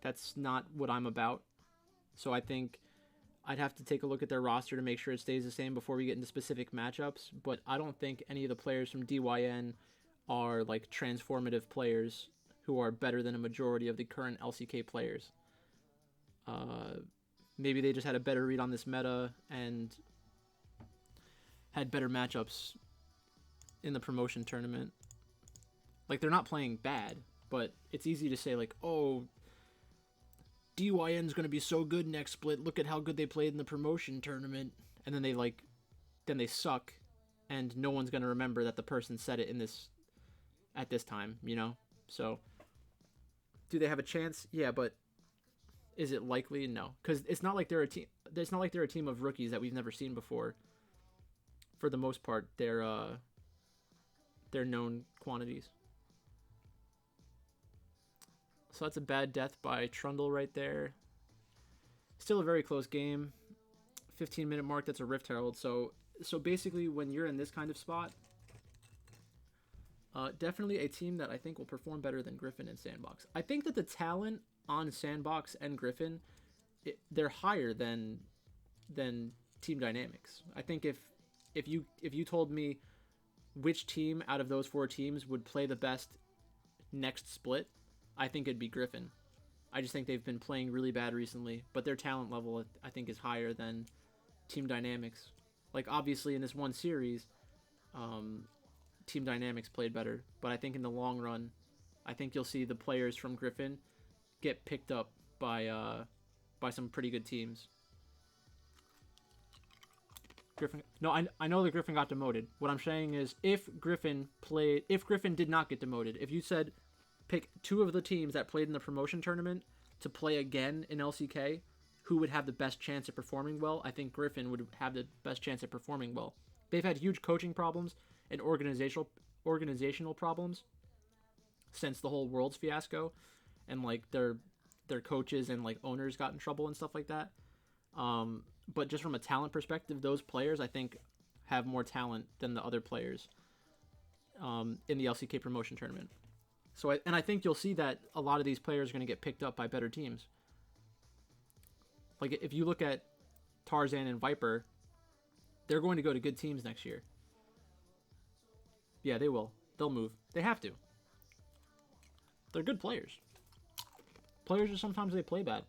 That's not what I'm about. So I think I'd have to take a look at their roster to make sure it stays the same before we get into specific matchups. But I don't think any of the players from DYN are like transformative players who are better than a majority of the current LCK players. Uh, Maybe they just had a better read on this meta and had better matchups in the promotion tournament. Like, they're not playing bad, but it's easy to say, like, oh, DYN's going to be so good next split. Look at how good they played in the promotion tournament. And then they suck, and no one's going to remember that the person said it at this time, you know? So, do they have a chance? Yeah, but is it likely? No, because it's not like they're a team. It's not like they're a team of rookies that we've never seen before. For the most part, they're known quantities. So that's a bad death by Trundle right there. Still a very close game. 15-minute mark. That's a Rift Herald. So basically, when you're in this kind of spot, definitely a team that I think will perform better than Griffin and Sandbox. I think that the talent on Sandbox and Griffin, they're higher than Team Dynamics. I think if you told me which team out of those four teams would play the best next split, I think it'd be Griffin. I just think they've been playing really bad recently, but their talent level I think is higher than Team Dynamics. Like, obviously in this one series, Team Dynamics played better, but I think in the long run, I think you'll see the players from Griffin get picked up by some pretty good teams. Griffin. No, I know that Griffin got demoted. What I'm saying is, if Griffin did not get demoted, if you said pick two of the teams that played in the promotion tournament to play again in LCK, who would have the best chance at performing well, I think Griffin would have the best chance at performing well. They've had huge coaching problems and organizational problems since the whole Worlds fiasco, and like their coaches and like owners got in trouble and stuff like that. But just from a talent perspective, those players I think have more talent than the other players in the LCK promotion tournament. So I think you'll see that a lot of these players are going to get picked up by better teams. Like, if you look at Tarzan and Viper, they're going to go to good teams next year. Yeah, they will. They'll move. They have to. They're good players. Players are sometimes they play bad.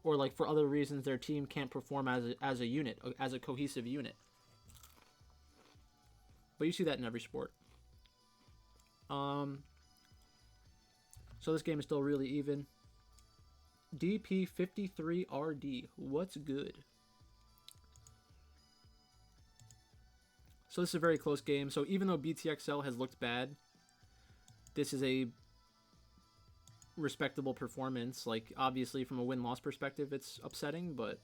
Or like for other reasons their team can't perform as a unit, as a cohesive unit. But you see that in every sport. So this game is still really even. DP53RD. What's good? So this is a very close game. So even though BTXL has looked bad, this is a respectable performance. Like, obviously from a win-loss perspective it's upsetting, but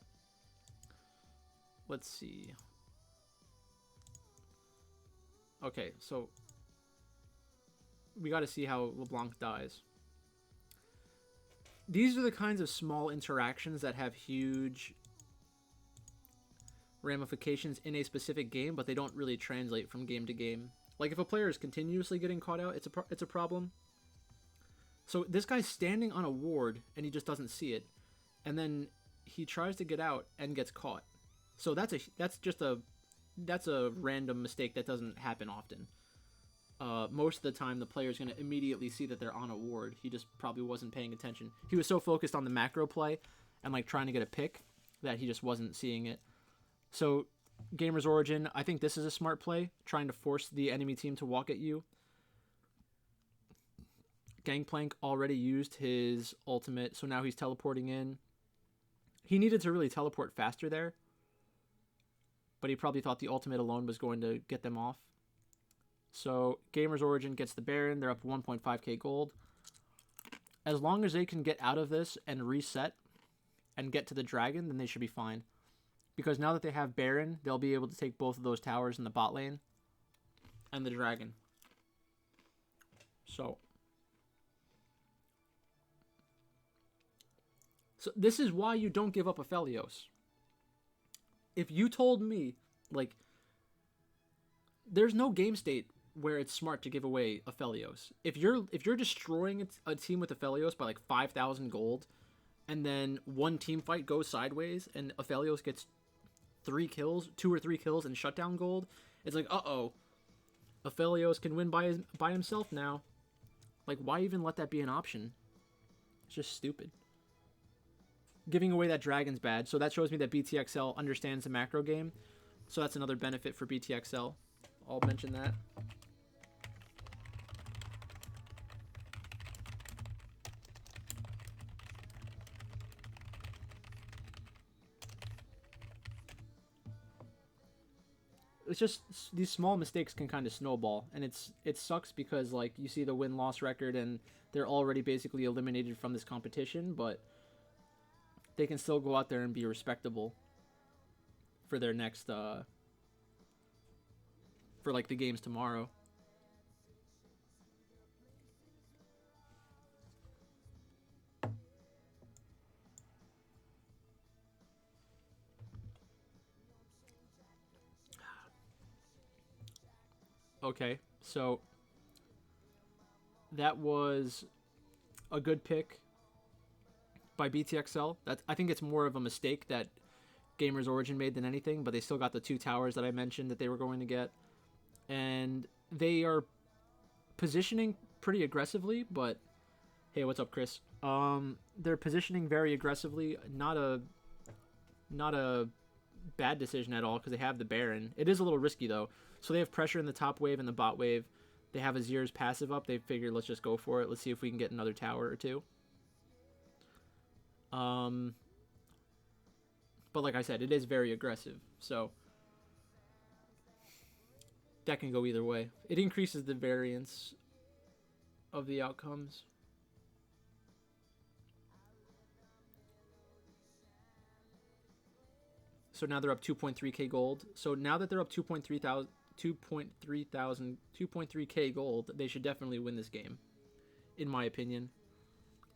let's see. Okay, so we got to see how LeBlanc dies. These are the kinds of small interactions that have huge ramifications in a specific game, but they don't really translate from game to game. Like, if a player is continuously getting caught out, it's a problem. So this guy's standing on a ward and he just doesn't see it, and then he tries to get out and gets caught. So that's a random mistake that doesn't happen often. Most of the time the player's going to immediately see that they're on a ward. He just probably wasn't paying attention. He was so focused on the macro play and like trying to get a pick that he just wasn't seeing it. So Gamer's Origin, I think this is a smart play, trying to force the enemy team to walk at you. Gangplank already used his ultimate, so now he's teleporting in. He needed to really teleport faster there, but he probably thought the ultimate alone was going to get them off. So Gamer's Origin gets the Baron. They're up 1.5k gold. As long as they can get out of this and reset and get to the dragon, then they should be fine. Because now that they have Baron, they'll be able to take both of those towers in the bot lane and the dragon. So this is why you don't give up Aphelios. If you told me, like, there's no game state where it's smart to give away Aphelios. If you're destroying a team with Aphelios by like 5,000 gold, and then one team fight goes sideways and Aphelios gets 2 or 3 kills and shutdown gold, it's like, uh-oh, Aphelios can win by himself now. Like, why even let that be an option? It's just stupid. Giving away that Dragon's badge, so that shows me that BTXL understands the macro game. So that's another benefit for BTXL. I'll mention that. It's just these small mistakes can kind of snowball, and it sucks because like you see the win-loss record and they're already basically eliminated from this competition, but they can still go out there and be respectable for their next for like the games tomorrow. Okay, so that was a good pick by BTXL. I think it's more of a mistake that Gamers Origin made than anything, but they still got the 2 towers that I mentioned that they were going to get. And they are positioning pretty aggressively, but hey, what's up, Chris? They're positioning very aggressively. Not a bad decision at all because they have the Baron. It is a little risky though. So they have pressure in the top wave and the bot wave. They have Azir's passive up. They figured, let's just go for it. Let's see if we can get another tower or two. But like I said, it is very aggressive. So that can go either way. It increases the variance of the outcomes. So now they're up 2.3k gold. So now that they're up 2.3k gold, they should definitely win this game, in my opinion.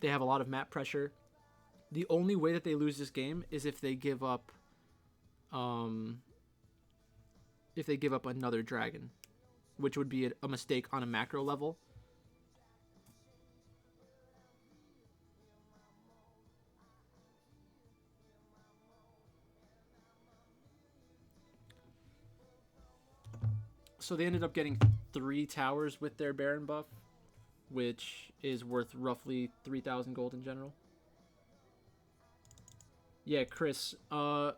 They have a lot of map pressure. The only way that they lose this game is if they give up another dragon, which would be a mistake on a macro level. So they ended up getting 3 towers with their Baron buff, which is worth roughly 3,000 gold in general. Yeah, Chris, I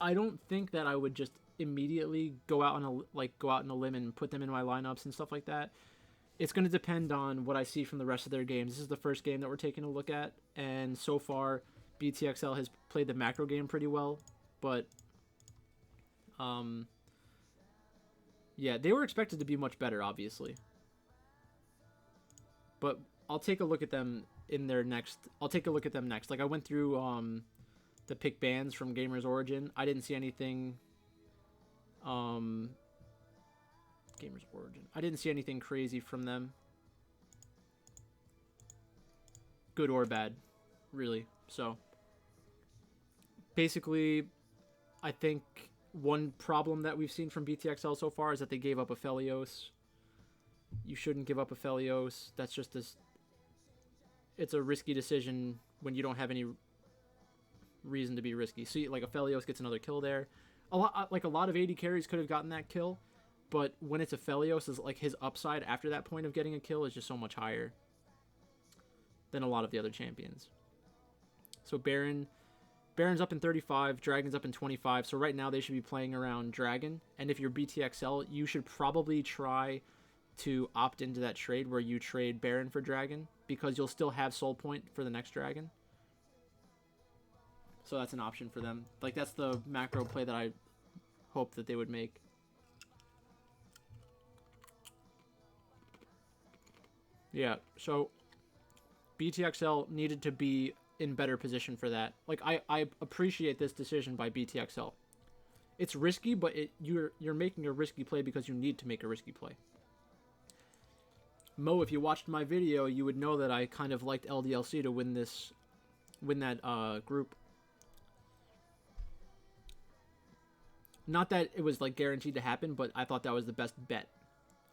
don't think that I would just immediately go out on a limb and put them in my lineups and stuff like that. It's going to depend on what I see from the rest of their games. This is the first game that we're taking a look at, and so far BTXL has played the macro game pretty well, but yeah, they were expected to be much better, obviously. But I'll take a look at them in their next. I'll take a look at them next. Like I went through the pick bans from Gamers Origin. I didn't see anything. Gamers Origin. I didn't see anything crazy from them. Good or bad, really. So basically, I think one problem that we've seen from BTXL so far is that they gave up Aphelios. You shouldn't give up Aphelios. That's just it's a risky decision when you don't have any reason to be risky. See, like Aphelios gets another kill there. A lot of AD carries could have gotten that kill, but when it's Aphelios, is like his upside after that point of getting a kill is just so much higher than a lot of the other champions. So Baron's up in 35, Dragon's up in 25, so right now they should be playing around Dragon, and if you're BTXL, you should probably try to opt into that trade where you trade Baron for Dragon, because you'll still have Soul Point for the next Dragon. So that's an option for them. Like, that's the macro play that I hope that they would make. Yeah, so BTXL needed to be in better position for that. Like, I appreciate this decision by BTXL. It's risky, but you're making a risky play because you need to make a risky play. Mo, if you watched my video, you would know that I kind of liked LDLC to win that group. Not that it was like guaranteed to happen, but I thought that was the best bet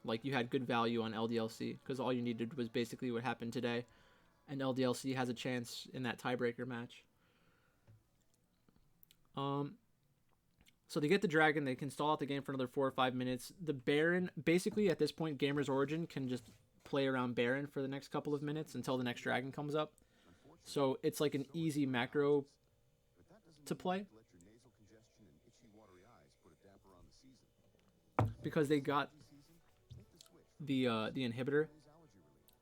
Like, you had good value on LDLC because all you needed was basically what happened today, and LDLC has a chance in that tiebreaker match. So they get the dragon, they can stall out the game for another 4 or 5 minutes. The Baron, basically at this point, Gamer's Origin can just play around Baron for the next couple of minutes until the next dragon comes up. So it's like an easy macro to play. Because they got the inhibitor.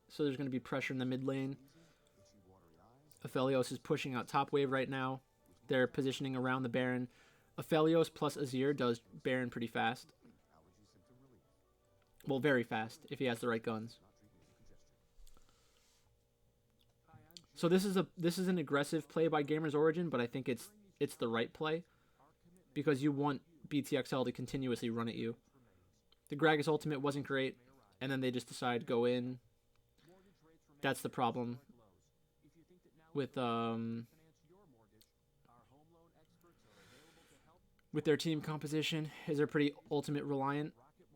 So there's going to be pressure in the mid lane. Aphelios is pushing out top wave right now. They're positioning around the Baron. Aphelios plus Azir does Baron pretty fast. Well, very fast if he has the right guns. So this is an aggressive play by Gamer's Origin, but I think it's the right play because you want BTXL to continuously run at you. The Gragas ultimate wasn't great, and then they just decide to go in. That's the problem with their team composition, is they're pretty ultimate reliant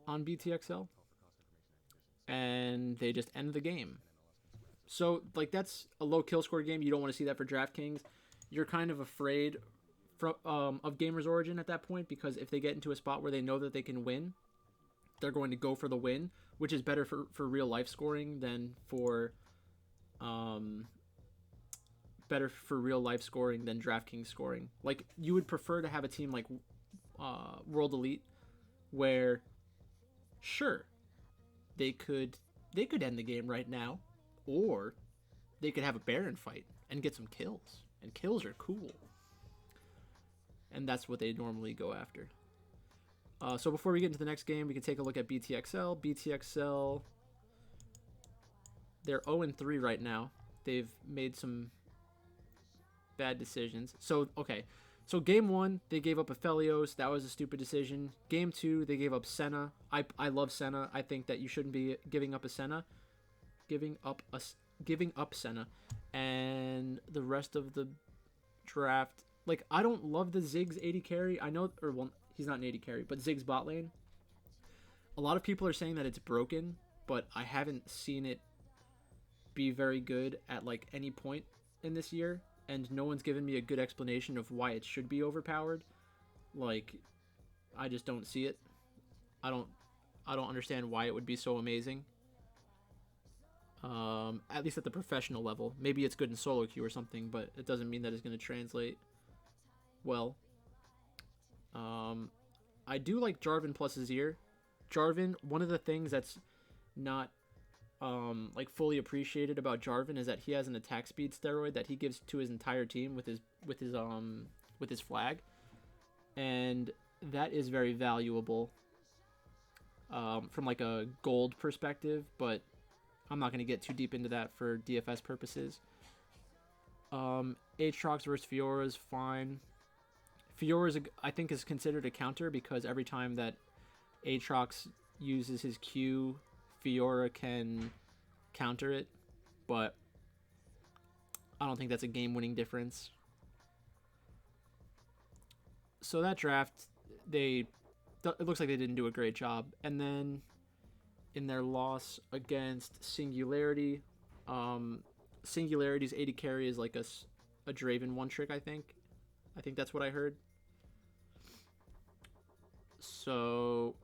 on BTXL, and they just end the game. So, like, that's a low kill score game. You don't want to see that for DraftKings. You're kind of afraid of Gamer's Origin at that point, because if they get into a spot where they know that they can win, they're going to go for the win, which is better for real life scoring than for DraftKings scoring. Like, you would prefer to have a team like World Elite, where sure they could end the game right now, or they could have a Baron fight and get some kills, and kills are cool, and that's what they normally go after. So before we get into the next game, we can take a look at BTXL. BTXL, they're 0-3 right now. They've made some bad decisions. So, okay. So game 1, they gave up Aphelios. That was a stupid decision. Game 2, they gave up Senna. I love Senna. I think that you shouldn't be giving up a Senna. Giving up Senna. And the rest of the draft, like, I don't love the Ziggs AD carry. I know, or well, he's not an AD carry, but Ziggs bot lane. A lot of people are saying that it's broken, but I haven't seen it be very good at like any point in this year, and no one's given me a good explanation of why it should be overpowered. Like, I just don't see it. I don't understand why it would be so amazing. At least at the professional level. Maybe it's good in solo queue or something, but it doesn't mean that it's going to translate well. I do like Jarvan plus Azir. Jarvan, one of the things that's not like fully appreciated about Jarvan is that he has an attack speed steroid that he gives to his entire team with his flag, and that is very valuable from like a gold perspective, but I'm not going to get too deep into that for DFS purposes. Aatrox versus Fiora is fine. Fiora I think is considered a counter because every time that Aatrox uses his Q, Fiora can counter it, but I don't think that's a game-winning difference. So that draft, it looks like they didn't do a great job. And then in their loss against Singularity, Singularity's AD carry is like a Draven one trick, I think. I think that's what I heard. So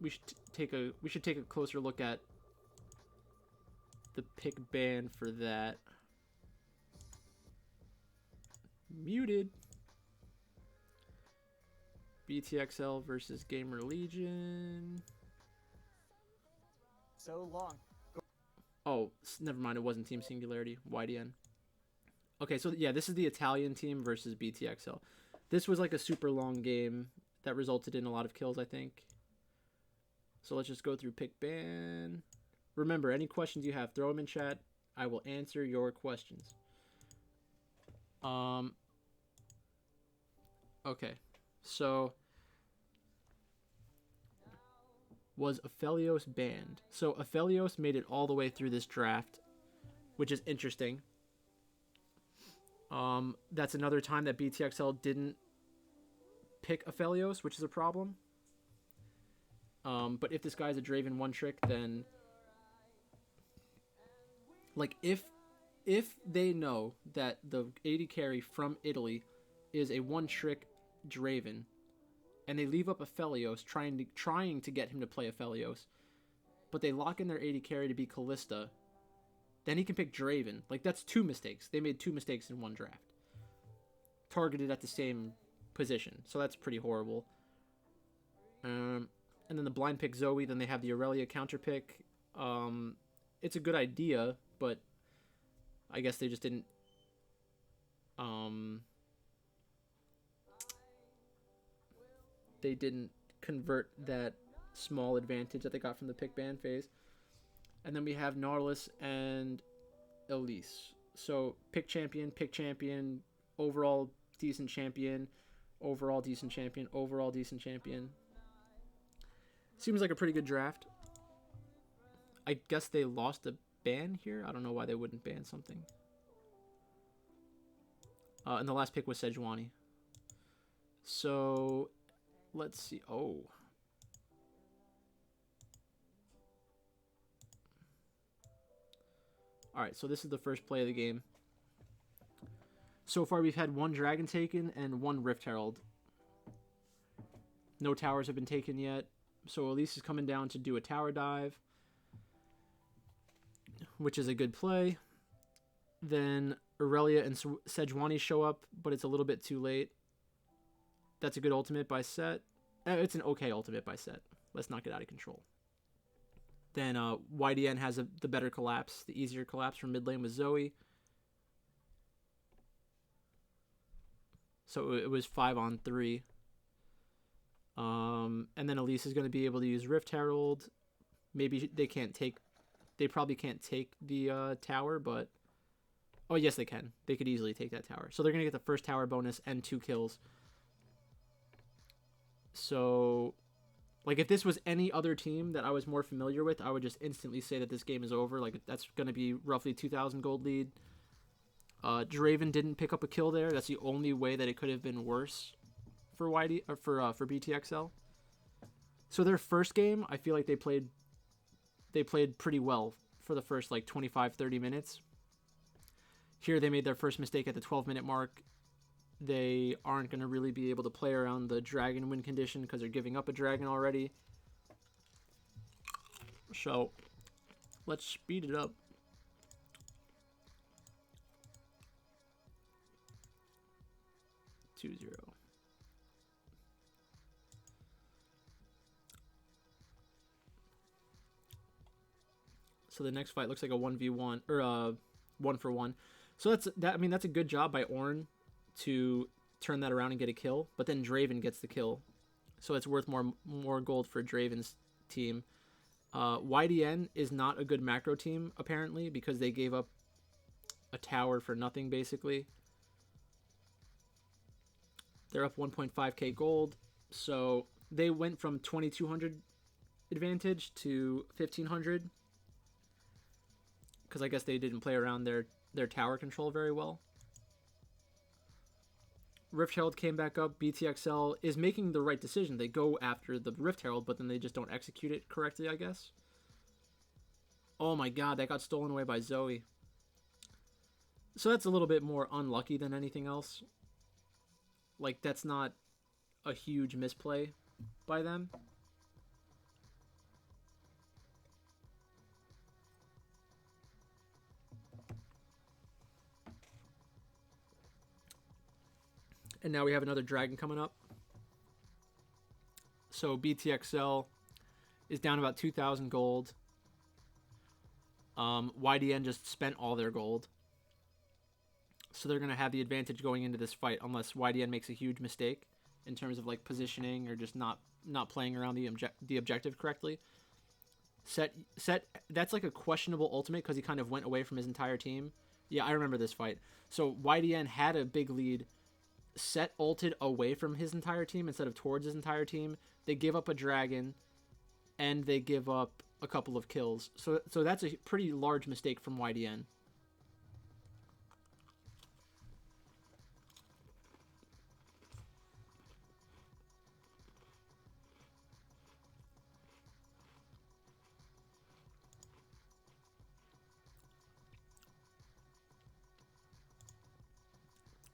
we should take a closer look at the pick ban for that. Muted. BTXL versus Gamer Legion. So long. Oh, never mind. It wasn't Team Singularity. YDN. Okay, so yeah, this is the Italian team versus BTXL. This was like a super long game that resulted in a lot of kills, I think. So let's just go through pick ban. Remember, any questions you have, throw them in chat. I will answer your questions. Okay, so was Aphelios banned? So Aphelios made it all the way through this draft, which is interesting. That's another time that BTXL didn't pick Aphelios, which is a problem. But if this guy's a Draven one trick, then like if they know that the AD carry from Italy is a one trick Draven, and they leave up Aphelios trying to get him to play Aphelios, but they lock in their AD carry to be Kalista, then he can pick Draven. Like, that's two mistakes. They made two mistakes in one draft, targeted at the same position. So that's pretty horrible. And then the blind pick Zoe. Then they have the Aurelia counter pick. It's a good idea, but I guess they just didn't. They didn't convert that small advantage that they got from the pick ban phase. And then we have Nautilus and Elise. So pick champion, overall decent champion, overall decent champion, overall decent champion. Seems like a pretty good draft. I guess they lost a ban here. I don't know why they wouldn't ban something. And the last pick was Sejuani. So let's see. Oh. Alright, so this is the first play of the game. So far we've had one dragon taken and one Rift Herald. No towers have been taken yet. So Elise is coming down to do a tower dive, which is a good play. Then Aurelia and Sejuani show up, but it's a little bit too late. That's a good ultimate by Set. It's an okay ultimate by Set. Let's not get out of control. Then YDN has the better collapse, the easier collapse from mid lane with Zoe. So it was 5-on-3. And then Elise is going to be able to use Rift Herald. Maybe they probably can't take the tower, but oh yes they can. They could easily take that tower. So they're going to get the first tower bonus and 2 kills. So like, if this was any other team that I was more familiar with, I would just instantly say that this game is over. Like, that's going to be roughly 2,000 gold lead. Draven didn't pick up a kill there. That's the only way that it could have been worse for for BTXL. So their first game, I feel like they played pretty well for the first like 25-30 minutes. Here they made their first mistake at the 12-minute mark. They aren't going to really be able to play around the dragon win condition because they're giving up a dragon already. So let's speed it up. Two zero. So the next fight looks like a 1v1 or a 1-for-1. So that's a good job by Ornn to turn that around and get a kill, but then Draven gets the kill, so it's worth more gold for Draven's team. YDN is not a good macro team apparently because they gave up a tower for nothing basically. They're up 1.5k gold, so they went from 2200 advantage to 1500 because I guess they didn't play around their tower control very well. Rift Herald came back up. BTXL is making the right decision. They go after the Rift Herald, but then they just don't execute it correctly, I guess. Oh my god, that got stolen away by Zoe. So that's a little bit more unlucky than anything else. Like, that's not a huge misplay by them. And now we have another dragon coming up. So BTXL is down about 2,000 gold. YDN just spent all their gold. So they're going to have the advantage going into this fight unless YDN makes a huge mistake in terms of like positioning or just not playing around the objective correctly. Set that's like a questionable ultimate because he kind of went away from his entire team. Yeah, I remember this fight. So YDN had a big lead. Set ulted away from his entire team instead of towards his entire team. They give up a dragon and they give up a couple of kills. So that's a pretty large mistake from YDN.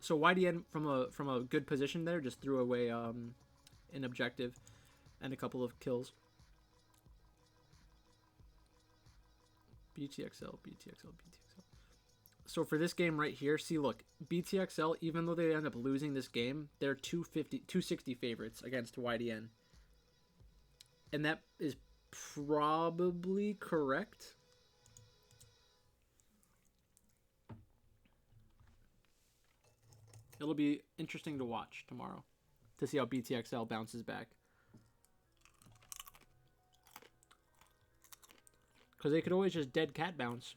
So YDN from a good position there just threw away an objective and a couple of kills. BTXL, BTXL, BTXL. So for this game right here, see, look, BTXL, even though they end up losing this game, they're 260 favorites against YDN. And that is probably correct. It'll be interesting to watch tomorrow to see how BTXL bounces back. Because they could always just dead cat bounce.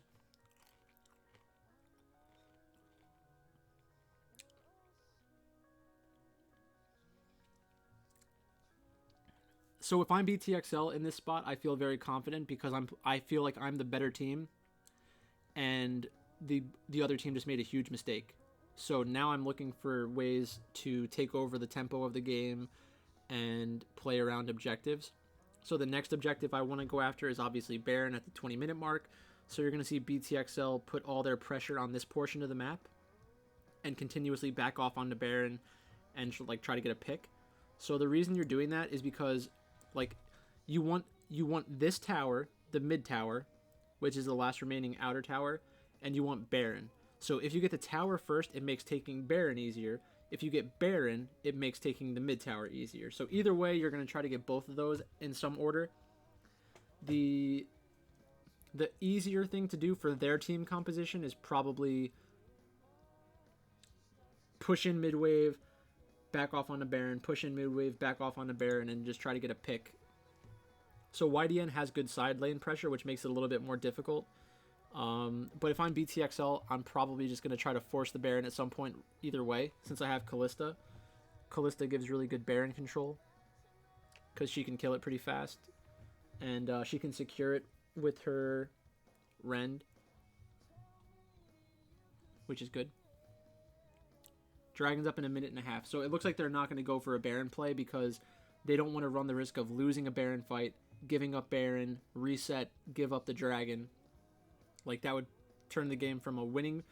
So if I'm BTXL in this spot, I feel very confident because I feel like I'm the better team, and the other team just made a huge mistake. So now I'm looking for ways to take over the tempo of the game and play around objectives. So the next objective I want to go after is obviously Baron at the 20-minute mark. So you're going to see BTXL put all their pressure on this portion of the map and continuously back off onto Baron and like try to get a pick. So the reason you're doing that is because like you want this tower, the mid tower, which is the last remaining outer tower, and you want Baron. So if you get the tower first, it makes taking Baron easier. If you get Baron, it makes taking the mid tower easier. So either way, you're going to try to get both of those in some order. The easier thing to do for their team composition is probably push in mid wave, back off on the Baron, push in mid wave, back off on the Baron, and just try to get a pick. So YDN has good side lane pressure, which makes it a little bit more difficult. But if I'm BTXL, I'm probably just going to try to force the Baron at some point either way, since I have Kalista. Kalista gives really good Baron control, because she can kill it pretty fast. And she can secure it with her Rend, which is good. Dragon's up in a minute and a half. So it looks like they're not going to go for a Baron play because they don't want to run the risk of losing a Baron fight, giving up Baron, reset, give up the Dragon. Like, that would turn the game from a winning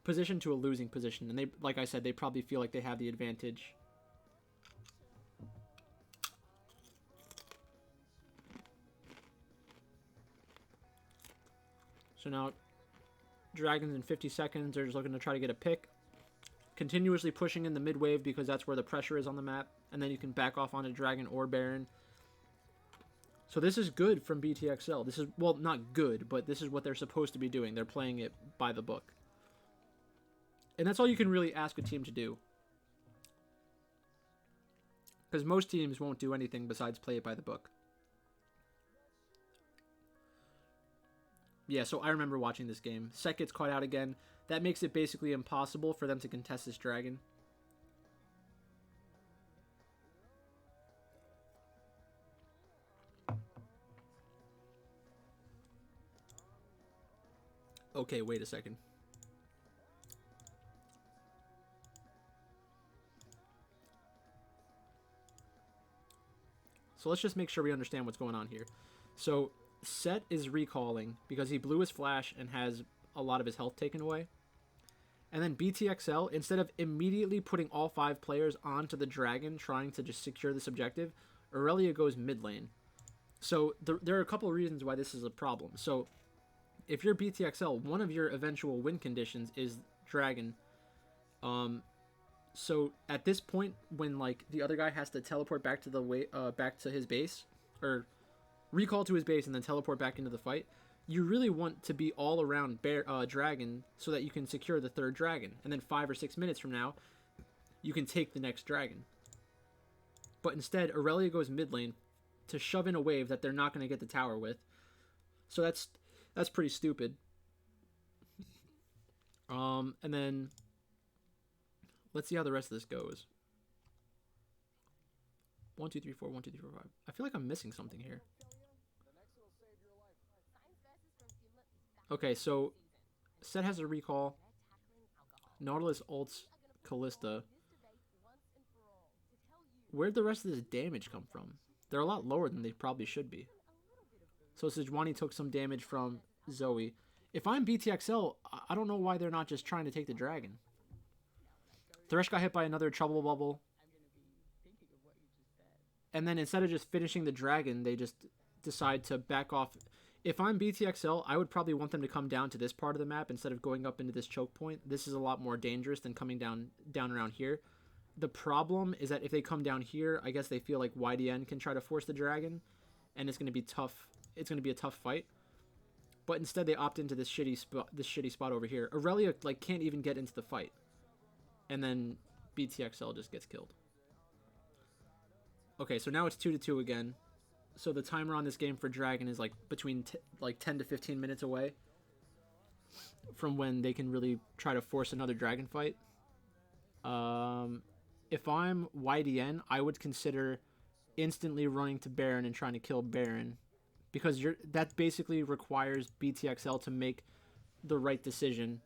position to a losing position. And they, like I said, they probably feel like they have the advantage. So now, Dragons in 50 seconds. They're just looking to try to get a pick. Continuously pushing in the mid wave because that's where the pressure is on the map. And then you can back off onto Dragon or Baron. So this is good from BTXL. This is, well, not good, but this is what they're supposed to be doing. They're playing it by the book. And that's all you can really ask a team to do. Because most teams won't do anything besides play it by the book. Yeah, so I remember watching this game. Set gets caught out again. That makes it basically impossible for them to contest this Dragon. Okay, wait a second. So let's just make sure we understand what's going on here. So Set is recalling because he blew his flash and has a lot of his health taken away. And then BTXL, instead of immediately putting all 5 players onto the Dragon trying to just secure this objective, Aurelia goes mid lane. So there are a couple of reasons why this is a problem. So if you're BTXL, one of your eventual win conditions is Dragon. So at this point, when like the other guy has to teleport back to back to his base, or recall to his base and then teleport back into the fight, you really want to be all around Dragon so that you can secure the 3rd Dragon, and then 5 or 6 minutes from now, you can take the next Dragon. But instead, Aurelia goes mid lane to shove in a wave that they're not going to get the tower with. So that's pretty stupid. And then let's see how the rest of this goes. 1, 2, 3, 4, 1, 2, 3, 4, 5. I feel like I'm missing something here. Okay, so Set has a recall. Nautilus ults Kalista. Where'd the rest of this damage come from? They're a lot lower than they probably should be. So Sejuani took some damage from Zoe. If I'm BTXL, I don't know why they're not just trying to take the Dragon. Thresh got hit by another Trouble Bubble. And then instead of just finishing the dragon, they just decide to back off. If I'm BTXL, I would probably want them to come down to this part of the map instead of going up into this choke point. This is a lot more dangerous than coming down around here. The problem is that if they come down here, I guess they feel like YDN can try to force the dragon, and it's going to be tough. It's going to be a tough fight. But instead, they opt into this shitty spot over here. Aurelia like can't even get into the fight, and then BTXL just gets killed. Okay, so now it's 2-2 again. So the timer on this game for Dragon is like between 10 to 15 minutes away from when they can really try to force another Dragon fight. If I'm YDN, I would consider instantly running to Baron and trying to kill Baron, because that basically requires BTXL to make the right decision,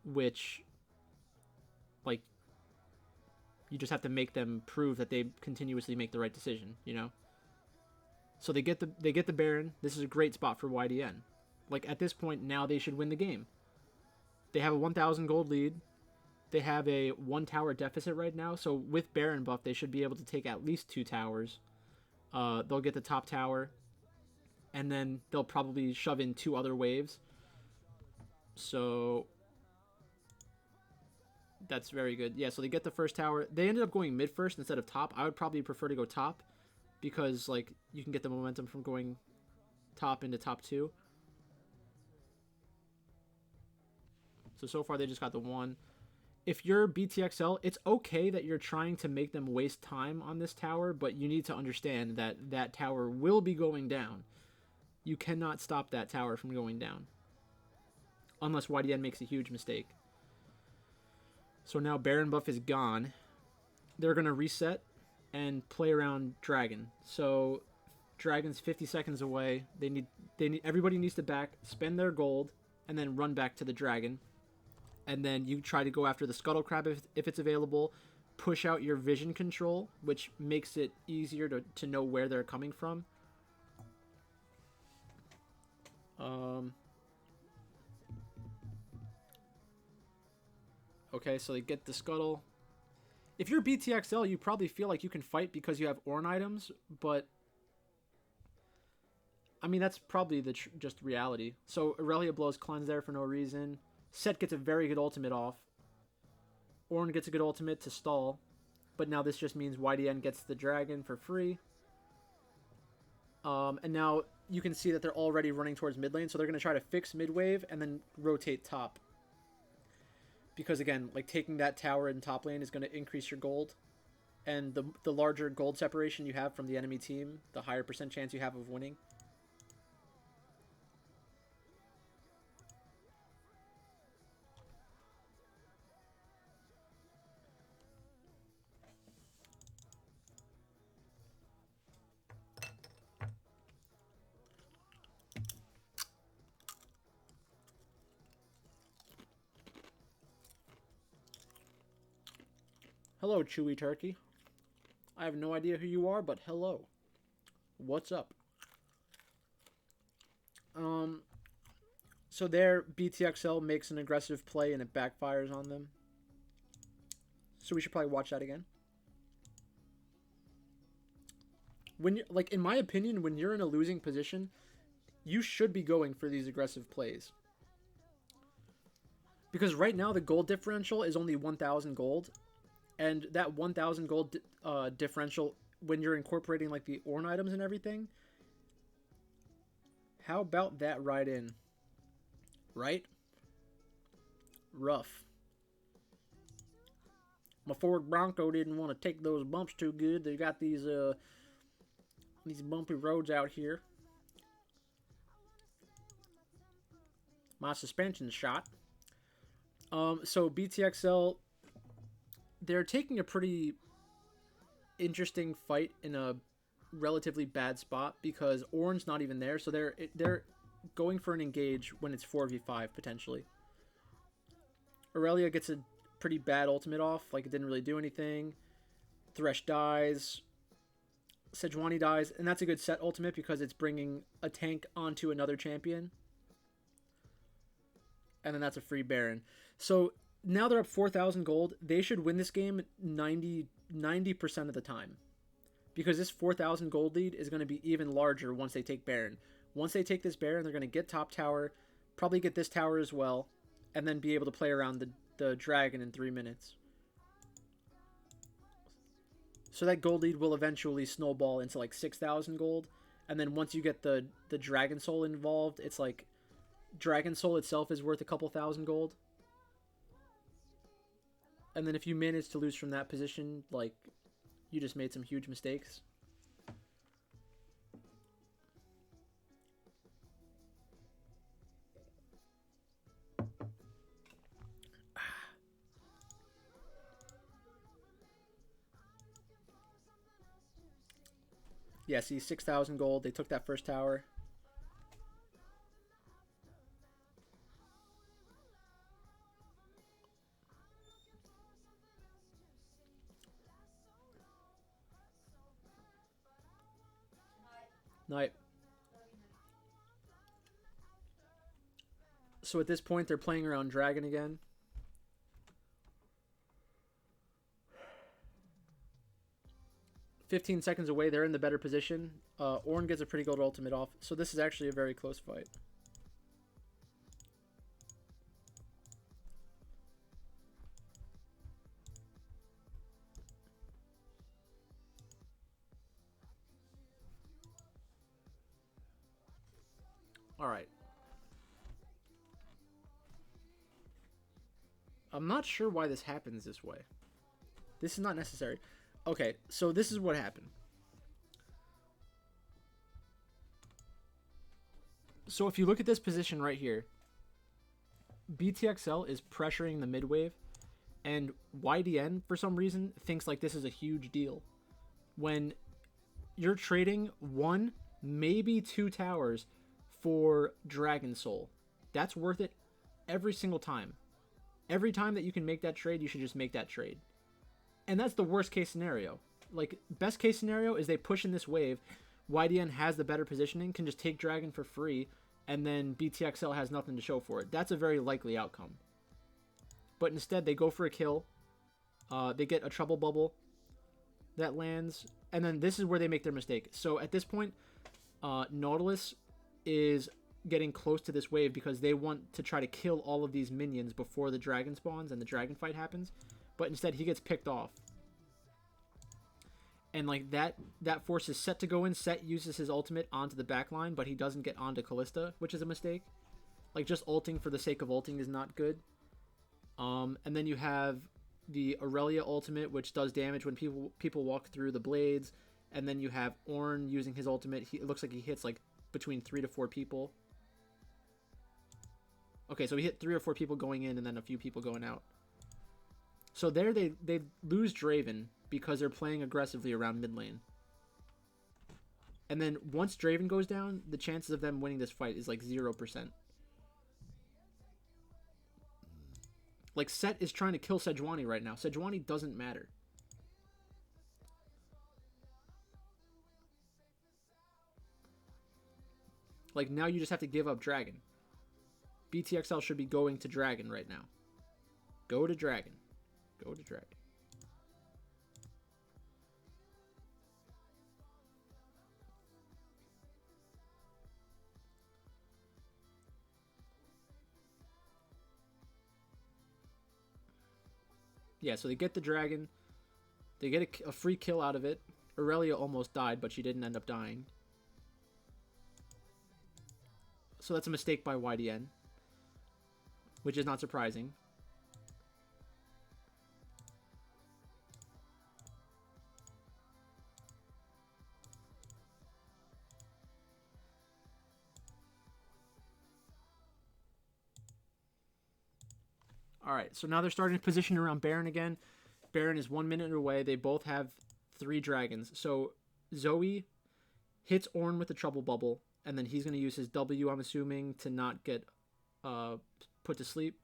which, like, you just have to make them prove that they continuously make the right decision, you know? So they get the Baron. This is a great spot for YDN. Like, at this point, now they should win the game. They have a 1,000 gold lead. They have a 1 tower deficit right now. So with Baron buff, they should be able to take at least 2 towers. They'll get the top tower, and then they'll probably shove in 2 other waves. So that's very good. Yeah, so they get the first tower. They ended up going mid first instead of top. I would probably prefer to go top, because like you can get the momentum from going top into top 2. So far they just got the 1. If you're BTXL, it's okay that you're trying to make them waste time on this tower, but you need to understand that that tower will be going down. You cannot stop that tower from going down, unless YDN makes a huge mistake. So now Baron buff is gone. They're going to reset and play around Dragon. So Dragon's 50 seconds away. Everybody needs to spend their gold, and then run back to the Dragon. And then you try to go after the Scuttle Crab if it's available. Push out your vision control, which makes it easier to know where they're coming from. Okay, so they get the Scuttle. If you're BTXL, you probably feel like you can fight because you have Ornn items, but I mean, that's probably just reality. So Aurelia blows Cleanse there for no reason. Set gets a very good ultimate off. Ornn gets a good ultimate to stall. But now this just means YDN gets the dragon for free. And now you can see that they're already running towards mid lane. So they're going to try to fix mid wave and then rotate top. Because again, like taking that tower in top lane is going to increase your gold. And the larger gold separation you have from the enemy team, the higher % chance you have of winning. Hello, Chewy Turkey. I have no idea who you are, but hello. What's up? So there, BTXL makes an aggressive play and it backfires on them. So we should probably watch that again. When you, like, in my opinion, when you're in a losing position, you should be going for these aggressive plays. Because right now the gold differential is only 1,000 gold. And that 1,000 gold differential, when you're incorporating like the Ornn items and everything, how about that right in? Right? Rough. My Ford Bronco didn't want to take those bumps too good. They got these bumpy roads out here. My suspension's shot. So BTXL, they're taking a pretty interesting fight in a relatively bad spot because Ornn's not even there, so they're going for an engage when it's 4v5 potentially. Aurelia gets a pretty bad ultimate off, like it didn't really do anything. Thresh dies. Sejuani dies, and that's a good set ultimate because it's bringing a tank onto another champion. And then that's a free Baron. So now they're up 4,000 gold. They should win this game 90% of the time. Because this 4,000 gold lead is going to be even larger once they take Baron. Once they take this Baron, they're going to get top tower, probably get this tower as well, and then be able to play around the dragon in 3 minutes. So that gold lead will eventually snowball into like 6,000 gold. And then once you get the Dragon Soul involved, it's like Dragon Soul itself is worth a couple thousand gold. And then if you manage to lose from that position, like, you just made some huge mistakes. Yeah, see, 6,000 gold. They took that first tower. Night. So at this point, they're playing around dragon again. "15 seconds away, they're in the better position. Ornn gets a pretty good ultimate off, so this is actually a very close fight. Alright. I'm not sure why this happens this way. This is not necessary. Okay, so this is what happened. So if you look at this position right here, BTXL is pressuring the mid wave, and YDN, for some reason, thinks like this is a huge deal. When you're trading 1, maybe 2 towers for Dragon Soul, that's worth it every single time. Every time that you can make that trade, you should just make that trade. And that's the worst case scenario. Like, best case scenario is they push in this wave, YDN has the better positioning, can just take Dragon for free, and then BTXL has nothing to show for it. That's a very likely outcome. But instead, they go for a kill. They get a trouble bubble that lands, and then this is where they make their mistake. So at this point, Nautilus is getting close to this wave because they want to try to kill all of these minions before the dragon spawns and the dragon fight happens. But instead, he gets picked off. And like that forces Set to go in. Set uses his ultimate onto the backline, but he doesn't get onto Kalista, which is a mistake. Like, just ulting for the sake of ulting is not good. And then you have the Aurelia ultimate, which does damage when people walk through the blades. And then you have Ornn using his ultimate. It looks like he hits like between 3 to 4 people. Okay, so he hit 3 or 4 people going in and then a few people going out. So there they lose Draven because they're playing aggressively around mid lane. And then once Draven goes down, the chances of them winning this fight is like 0%. Like, Set is trying to kill Sejuani right now. Sejuani doesn't matter. Like, now you just have to give up Dragon. BTXL should be going to Dragon right now. Go to Dragon. Go to Dragon. Yeah, so they get the Dragon. They get a free kill out of it. Aurelia almost died, but she didn't end up dying. So that's a mistake by YDN, which is not surprising. Alright, so now they're starting to position around Baron again. Baron is 1 minute away. They both have 3 dragons. So Zoe hits Ornn with the trouble bubble, and then he's going to use his W, I'm assuming, to not get put to sleep.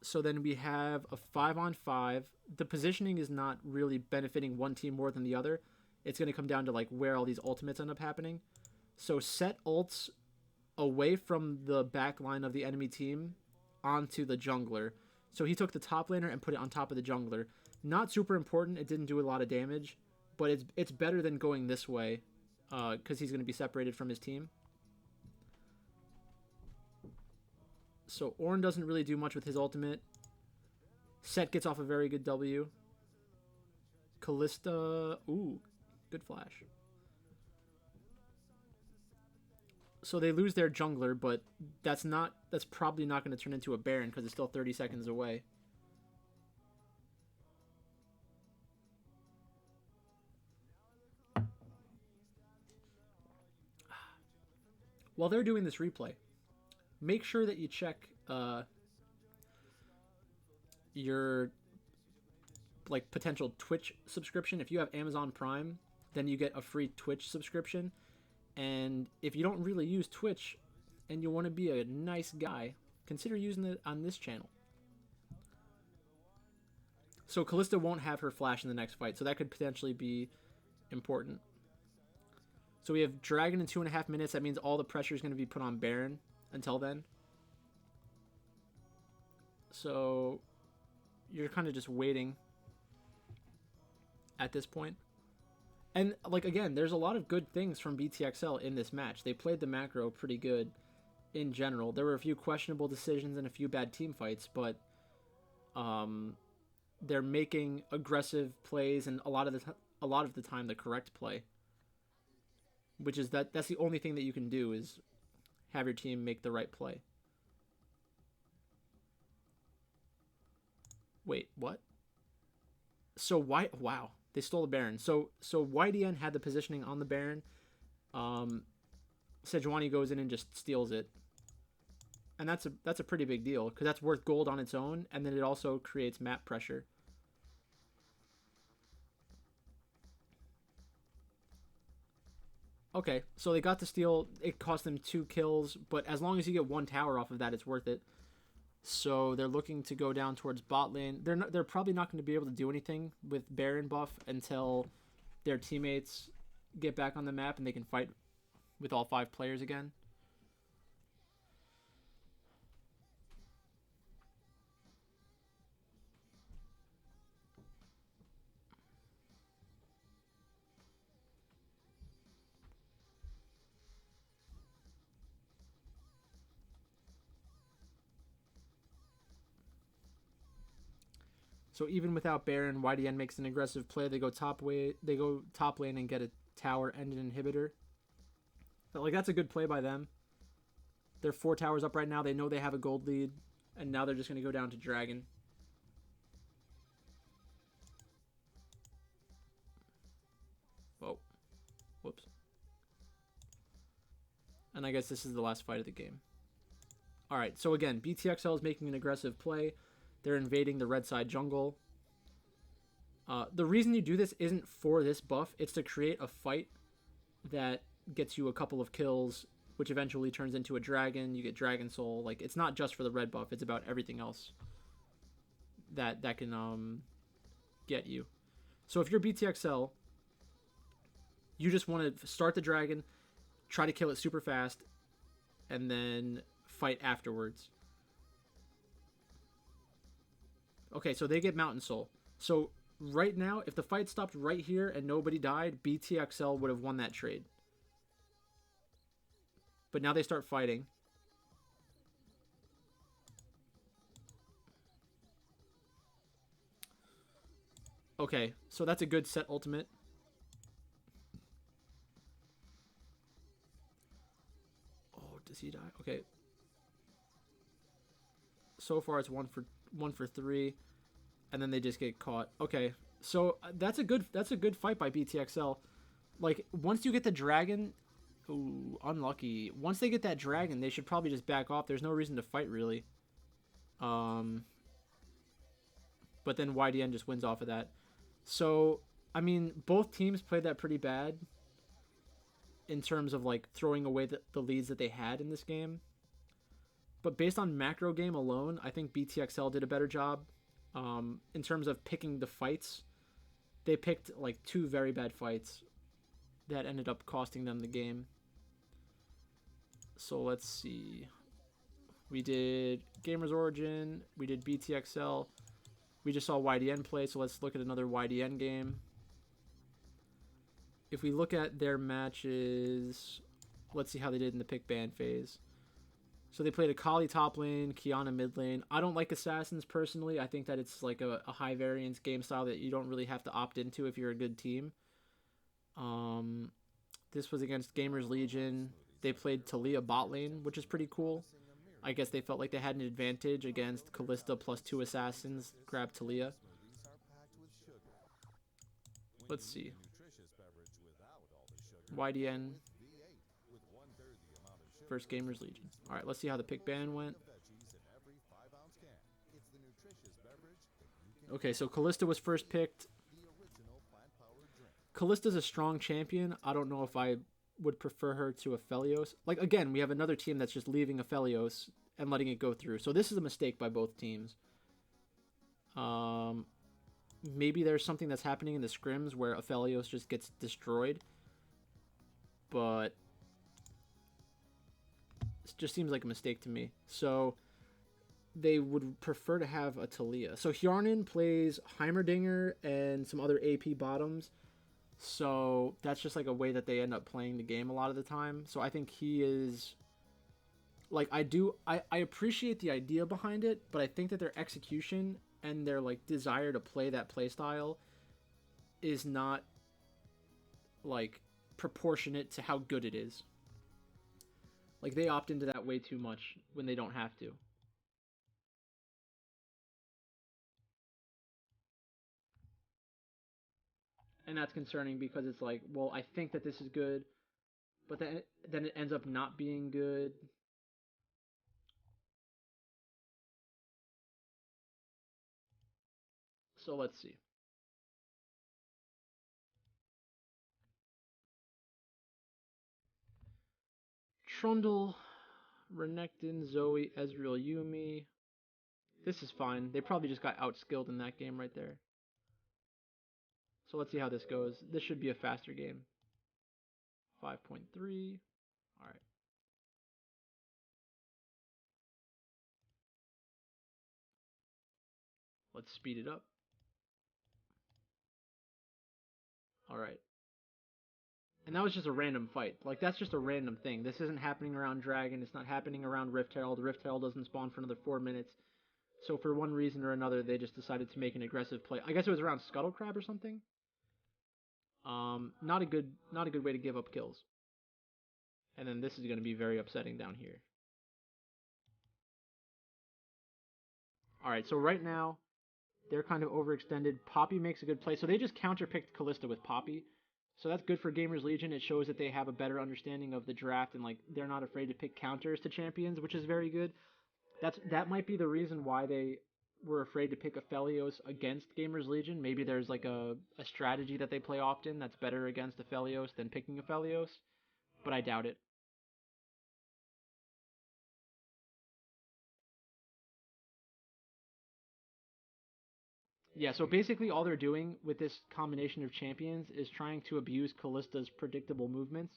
So then we have a 5-on-5. The positioning is not really benefiting one team more than the other. It's going to come down to like where all these ultimates end up happening. So Set ults away from the back line of the enemy team onto the jungler So he took the top laner and put it on top of the jungler. Not super important. It didn't do a lot of damage, but it's better than going this way, because he's going to be separated from his team. So Ornn doesn't really do much with his ultimate. Set gets off a very good W. Kalista, ooh, good flash. So they lose their jungler, but that's probably not going to turn into a Baron because it's still 30 seconds away. While they're doing this replay, make sure that you check your like potential Twitch subscription. If you have Amazon Prime, then you get a free Twitch subscription. And if you don't really use Twitch and you want to be a nice guy, consider using it on this channel. So Kalista won't have her flash in the next fight, so that could potentially be important. So we have Dragon in 2.5 minutes. That means all the pressure is going to be put on Baron until then. So you're kind of just waiting at this point. And, like, again, there's a lot of good things from BTXL in this match. They played the macro pretty good in general. There were a few questionable decisions and a few bad team fights, but they're making aggressive plays and a lot of the time the correct play. Which is that's the only thing that you can do is have your team make the right play. Wait, what? So wow. They stole the Baron. So YDN had the positioning on the Baron. Sejuani goes in and just steals it. And that's a pretty big deal, because that's worth gold on its own, and then it also creates map pressure. Okay, so they got the steal. It cost them 2 kills, but as long as you get 1 tower off of that, it's worth it. So they're looking to go down towards bot lane. They're probably not going to be able to do anything with Baron buff until their teammates get back on the map and they can fight with all 5 players again. So even without Baron, YDN makes an aggressive play. They go top lane and get a tower and an inhibitor. But, like, that's a good play by them. They're 4 towers up right now. They know they have a gold lead, and now they're just going to go down to Dragon. Whoa. Whoops. And I guess this is the last fight of the game. Alright, so again, BTXL is making an aggressive play. They're invading the red side jungle. The reason you do this isn't for this buff. It's to create a fight that gets you a couple of kills, which eventually turns into a dragon. You get Dragon Soul. Like, it's not just for the red buff. It's about everything else that can get you. So if you're BTXL, you just want to start the dragon, try to kill it super fast, and then fight afterwards. Okay, so they get Mountain Soul. So right now, if the fight stopped right here and nobody died, BTXL would have won that trade. But now they start fighting. Okay, so that's a good set ultimate. Oh, does he die? Okay. So far it's one for 3, and then they just get caught. Okay, so that's a good fight by BTXL. Like, once you get the dragon, ooh, unlucky. Once they get that dragon, they should probably just back off. There's no reason to fight really. But then YDN just wins off of that. So I mean, both teams played that pretty bad in terms of like throwing away the leads that they had in this game. But based on macro game alone, I think BTXL did a better job. In terms of picking the fights, they picked like 2 very bad fights that ended up costing them the game. So let's see. We did Gamers Origin. We did BTXL. We just saw YDN play, so let's look at another YDN game. If we look at their matches, let's see how they did in the pick ban phase. So they played Akali top lane, Kiana mid lane. I don't like Assassins personally. I think that it's like a high variance game style that you don't really have to opt into if you're a good team. This was against Gamers Legion. They played Talia bot lane, which is pretty cool. I guess they felt like they had an advantage against Kalista plus 2 Assassins. Grab Talia. Let's see. YDN versus Gamers Legion. Alright, let's see how the pick ban went. Okay, so Kalista was first picked. Kalista's a strong champion. I don't know if I would prefer her to Aphelios. Like, again, we have another team that's just leaving Aphelios and letting it go through. So this is a mistake by both teams. Maybe there's something that's happening in the scrims where Aphelios just gets destroyed. But it just seems like a mistake to me. So they would prefer to have a Talia. So Hjarnan plays Heimerdinger and some other AP bottoms. So that's just like a way that they end up playing the game a lot of the time. So I think he is like, I appreciate the idea behind it, but I think that their execution and their like desire to play that play style is not like proportionate to how good it is. Like, they opt into that way too much when they don't have to. And that's concerning because it's like, well, I think that this is good, but then it ends up not being good. So let's see. Trundle, Renekton, Zoe, Ezreal, Yuumi. This is fine. They probably just got outskilled in that game right there. So let's see how this goes. This should be a faster game. 5.3. Alright. Let's speed it up. Alright. And that was just a random fight. Like, that's just a random thing. This isn't happening around Dragon. It's not happening around Rift Herald. Rift Herald doesn't spawn for another 4 minutes. So for one reason or another, they just decided to make an aggressive play. I guess it was around Scuttlecrab or something. Not a good way to give up kills. And then this is going to be very upsetting down here. Alright, so right now, they're kind of overextended. Poppy makes a good play. So they just counterpicked Kalista with Poppy. So that's good for Gamers Legion. It shows that they have a better understanding of the draft and like they're not afraid to pick counters to champions, which is very good. That might be the reason why they were afraid to pick Aphelios against Gamers Legion. Maybe there's like a strategy that they play often that's better against Aphelios than picking Aphelios, but I doubt it. Yeah, so basically all they're doing with this combination of champions is trying to abuse Kallista's predictable movements.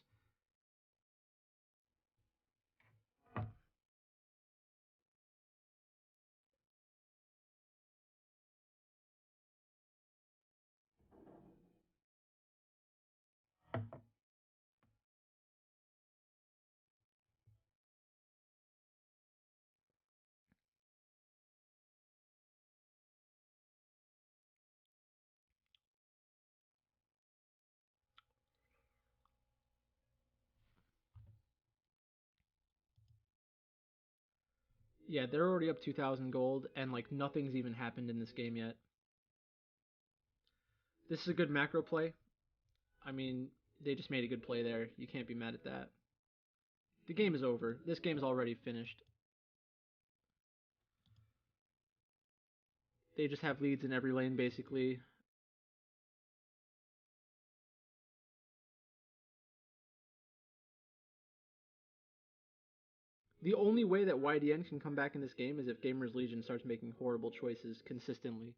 Yeah, they're already up 2,000 gold, and like nothing's even happened in this game yet. This is a good macro play. I mean, they just made a good play there. You can't be mad at that. The game is over. This game is already finished. They just have leads in every lane, basically. The only way that YDN can come back in this game is if Gamers Legion starts making horrible choices consistently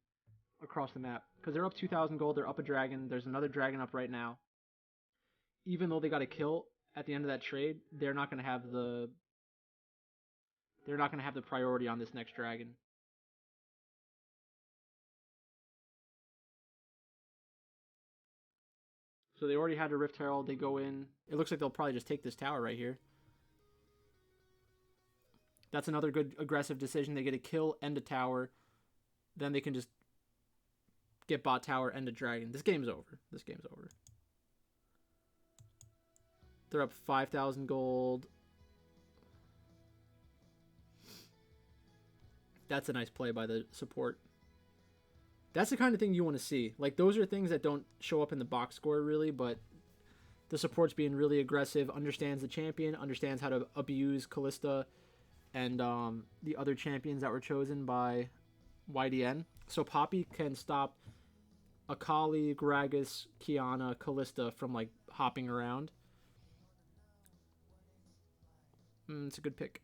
across the map. Because they're up 2,000 gold, they're up a dragon, there's another dragon up right now. Even though they got a kill at the end of that trade, they're not going to have the They're not going to have the priority on this next dragon. So they already had a Rift Herald. They go in. It looks like they'll probably just take this tower right here. That's another good aggressive decision. They get a kill and a tower. Then they can just get bot tower and a dragon. This game's over. This game's over. They're up 5,000 gold. That's a nice play by the support. That's the kind of thing you want to see. Like, those are things that don't show up in the box score, really, but the support's being really aggressive, understands the champion, understands how to abuse Kalista and the other champions that were chosen by YDN. So Poppy can stop Akali, Gragas, Kiana, Kalista from, like, hopping around. It's a good pick.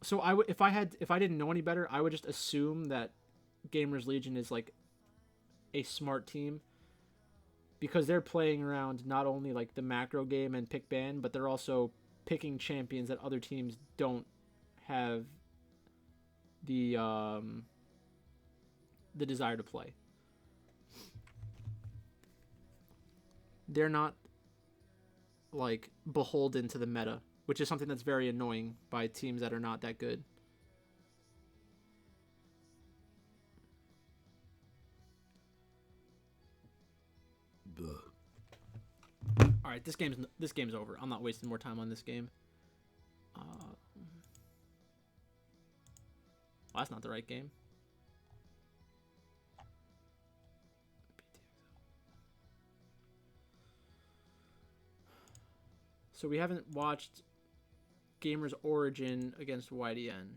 So I would, if I didn't know any better, I would just assume that Gamers Legion is like a smart team because they're playing around not only like the macro game and pick ban, but they're also picking champions that other teams don't have the desire to play. They're not like beholden to the meta, which is something that's very annoying by teams that are not that good. All right, this game's over. I'm not wasting more time on this game. Well, that's not the right game. So we haven't watched Gamers Origin against YDN.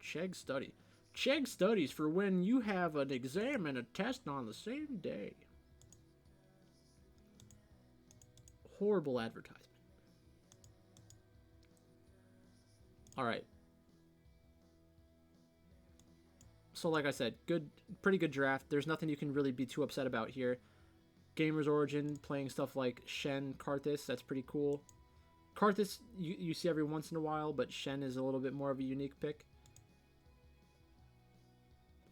Chegg study. Chegg studies for when you have an exam and a test on the same day. Horrible advertisement. All right. So like I said, pretty good draft. There's nothing you can really be too upset about here. Gamers Origin playing stuff like Shen, Karthus, that's pretty cool. Karthus you see every once in a while, but Shen is a little bit more of a unique pick.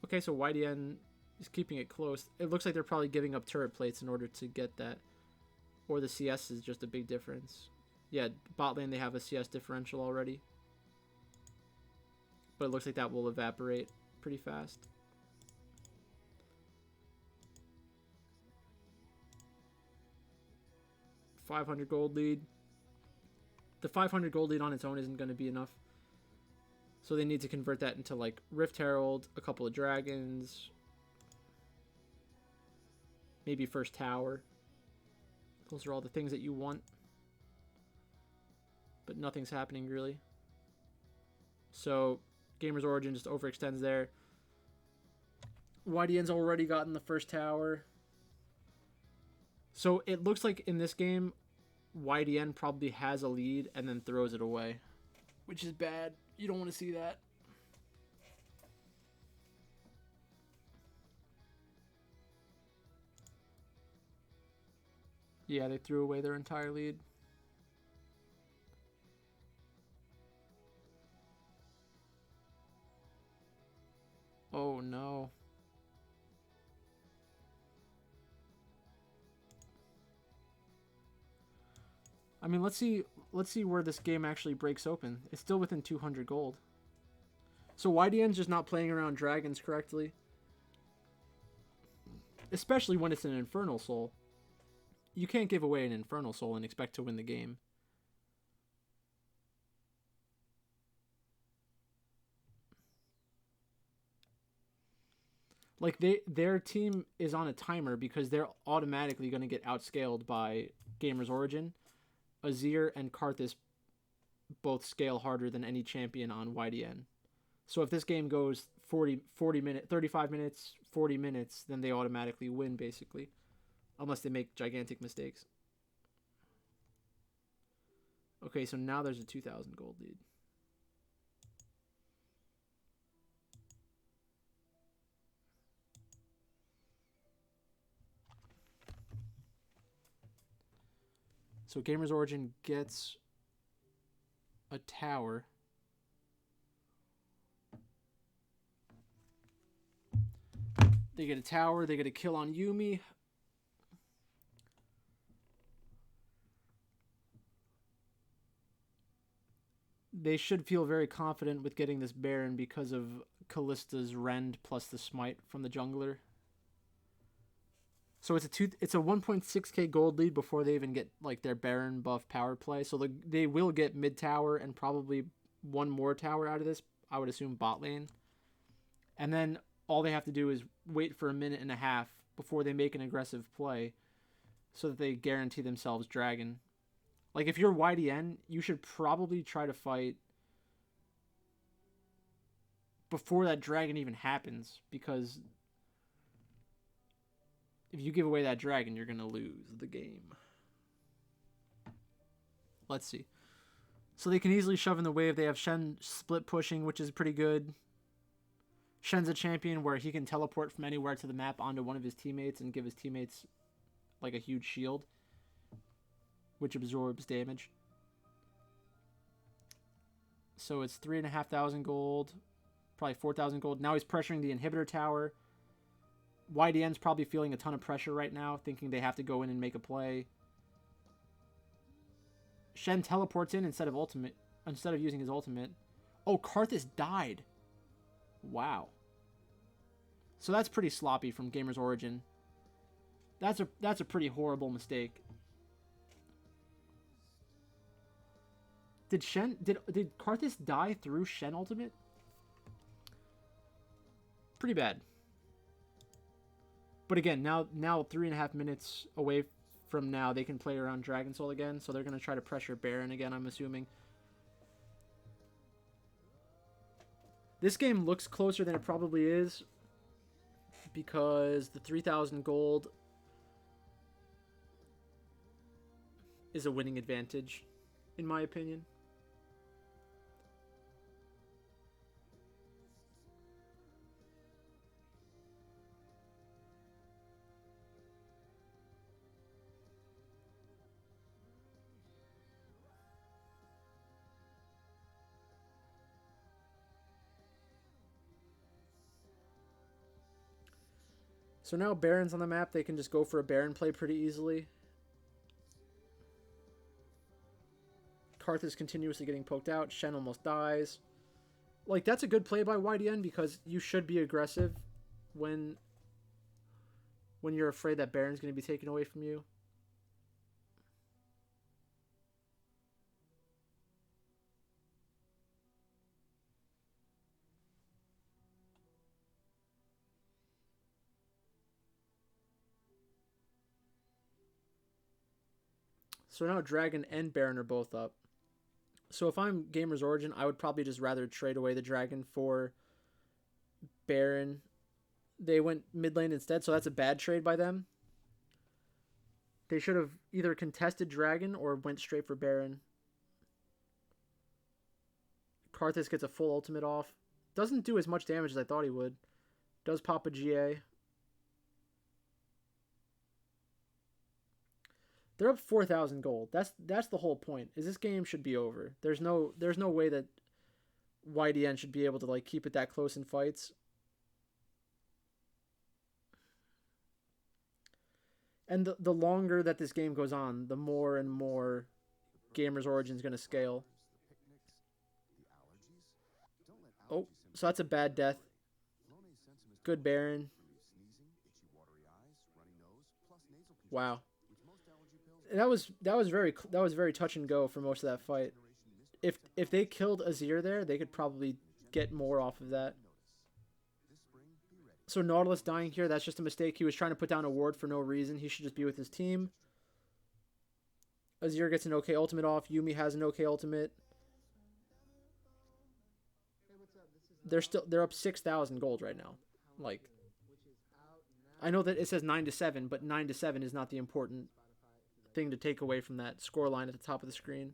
Okay, so YDN is keeping it close. It looks like they're probably giving up turret plates in order to get that. Or the CS is just a big difference. Yeah, bot lane they have a CS differential already. But it looks like that will evaporate pretty fast. $500 gold lead. The 500 gold lead on its own isn't going to be enough. So they need to convert that into like Rift Herald, a couple of dragons, maybe first tower. Those are all the things that you want. But nothing's happening really. So Gamers Origin just overextends there. YDN's already gotten the first tower. So it looks like in this game, YDN probably has a lead and then throws it away, which is bad. You don't want to see that. Yeah, they threw away their entire lead. Oh no. I mean, let's see where this game actually breaks open. It's still within 200 gold. So YDN's just not playing around dragons correctly. Especially when it's an Infernal Soul. You can't give away an Infernal Soul and expect to win the game. Like, their team is on a timer because they're automatically going to get outscaled by Gamers Origin. Azir and Karthus both scale harder than any champion on YDN. So if this game goes 40 minutes, 35 minutes, 40 minutes, then they automatically win, basically. Unless they make gigantic mistakes. Okay, so now there's a 2,000 gold lead. So Gamers Origin gets a tower. They get a tower. They get a kill on Yuumi. They should feel very confident with getting this Baron because of Kallista's Rend plus the Smite from the jungler. So it's a 1.6k gold lead before they even get like their Baron buff power play. So they will get mid tower and probably one more tower out of this. I would assume bot lane. And then all they have to do is wait for a minute and a half before they make an aggressive play so that they guarantee themselves dragon. Like, if you're YDN, you should probably try to fight before that dragon even happens, because if you give away that dragon, you're going to lose the game. Let's see. So they can easily shove in the wave. They have Shen split pushing, which is pretty good. Shen's a champion where he can teleport from anywhere to the map onto one of his teammates and give his teammates like a huge shield, which absorbs damage. So it's 3,500 gold, probably 4,000 gold. Now he's pressuring the inhibitor tower. YDN's probably feeling a ton of pressure right now, thinking they have to go in and make a play. Shen teleports in instead of using his ultimate. Oh, Karthus died. Wow. So that's pretty sloppy from Gamers Origin. That's a pretty horrible mistake. Did Karthus die through Shen ultimate? Pretty bad. But again, now 3.5 minutes away from now, they can play around Dragon Soul again, so they're going to try to pressure Baron again, I'm assuming. This game looks closer than it probably is because the 3,000 gold is a winning advantage, in my opinion. So now Baron's on the map. They can just go for a Baron play pretty easily. Karth is continuously getting poked out. Shen almost dies. Like, that's a good play by YDN because you should be aggressive when you're afraid that Baron's going to be taken away from you. So now Dragon and Baron are both up. So if I'm Gamers Origin, I would probably just rather trade away the Dragon for Baron. They went mid lane instead, so that's a bad trade by them. They should have either contested Dragon or went straight for Baron. Karthus gets a full ultimate off. Doesn't do as much damage as I thought he would. Does pop a GA. They're up 4,000 gold. That's the whole point. Is this game should be over. There's no way that YDN should be able to like keep it that close in fights. And the longer that this game goes on, the more and more Gamers Origin is going to scale. Oh, so that's a bad death. Good Baron. Wow. That was very touch and go for most of that fight. If they killed Azir there, they could probably get more off of that. So Nautilus dying here, that's just a mistake. He was trying to put down a ward for no reason. He should just be with his team. Azir gets an okay ultimate off. Yuumi has an okay ultimate. They're up 6,000 gold right now. Like, I know that it says 9-7, but 9-7 is not the important thing to take away from that score line at the top of the screen.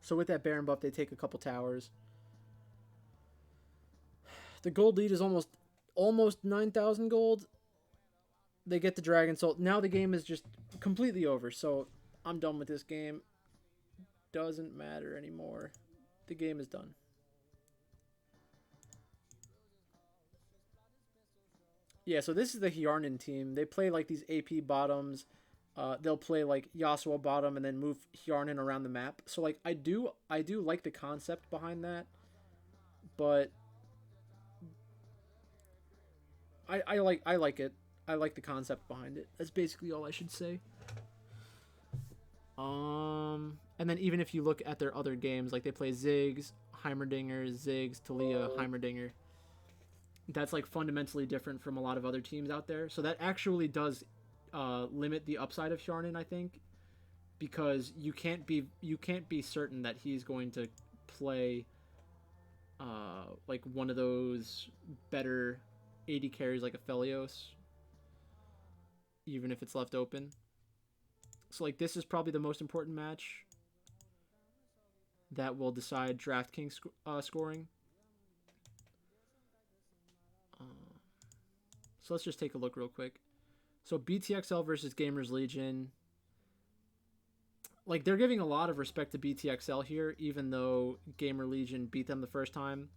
So with that Baron buff, they take a couple towers. The gold lead is almost 9,000 gold. They get the Dragon Soul. Now the game is just completely over. So I'm done with this game. Doesn't matter anymore. The game is done. Yeah, so this is the Hjarnan team. They play like these AP bottoms. They'll play like Yasuo bottom and then move Hjarnan around the map. So like I do like the concept behind that, but I like it. I like the concept behind it. That's basically all I should say. And then even if you look at their other games, like they play Ziggs, Heimerdinger, Ziggs, Talia, Heimerdinger. That's like fundamentally different from a lot of other teams out there. So that actually does limit the upside of Hjarnan, I think, because you can't be certain that he's going to play like one of those better AD carries like Aphelios, even if it's left open. So like this is probably the most important match that will decide DraftKings scoring. So let's just take a look real quick. So BTXL versus Gamers Legion. Like they're giving a lot of respect to BTXL here, even though Gamer Legion beat them the first time.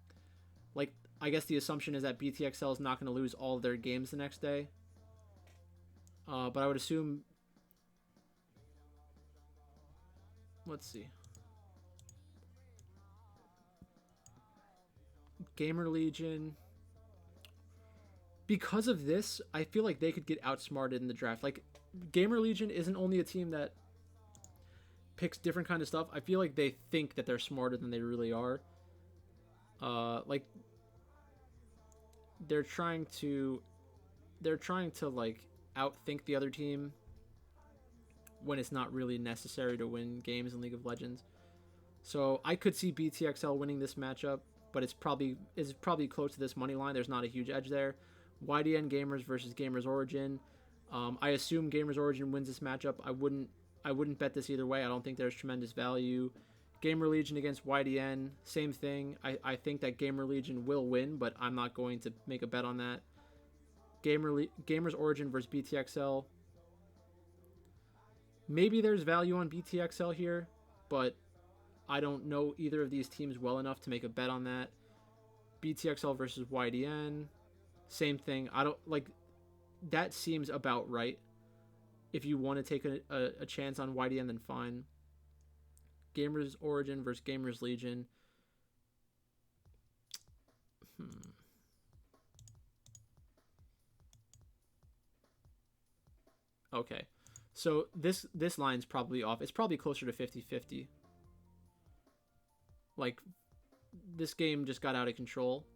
Like I guess the assumption is that BTXL is not going to lose all of their games the next day. But I would assume. Let's see. Gamer Legion. Because of this, I feel like they could get outsmarted in the draft. Like, Gamer Legion isn't only a team that picks different kind of stuff. I feel like they think that they're smarter than they really are. Like, they're trying to like outthink the other team when it's not really necessary to win games in League of Legends. So I could see BTXL winning this matchup, but it's probably close to this money line. There's not a huge edge there. YDN Gamers versus Gamers Origin. I assume Gamers Origin wins this matchup. I wouldn't bet this either way. I don't think there's tremendous value. Gamer Legion against YDN, same thing. I think that Gamer Legion will win, but I'm not going to make a bet on that. Gamers Origin versus BTXL. Maybe there's value on BTXL here, but I don't know either of these teams well enough to make a bet on that. BTXL versus YDN. Same thing. I don't like that. Seems about right. If you want to take a chance on YDN, then fine. Gamers Origin versus Gamers Legion. Okay. So this line's probably off. It's probably closer to 50-50. Like, this game just got out of control.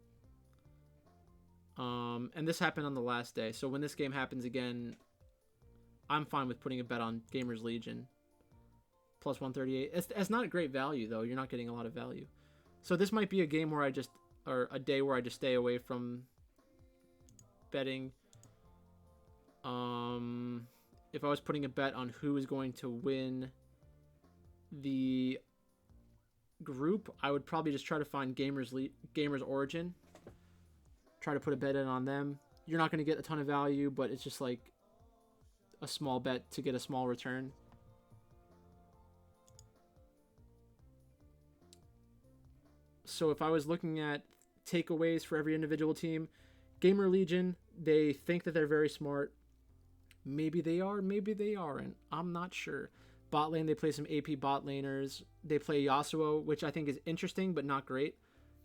And this happened on the last day. So when this game happens again, I'm fine with putting a bet on Gamers Legion. Plus 138. It's not a great value, though. You're not getting a lot of value. So this might be a game where or a day where I just stay away from betting. If I was putting a bet on who is going to win the group, I would probably just try to find Gamers Origin. Try to put a bet in on them. You're not going to get a ton of value, but it's just like a small bet to get a small return. So if I was looking at takeaways for every individual team, Gamer Legion, they think that they're very smart. Maybe they are, maybe they aren't. I'm not sure. Bot lane, they play some AP bot laners. They play Yasuo, which I think is interesting, but not great.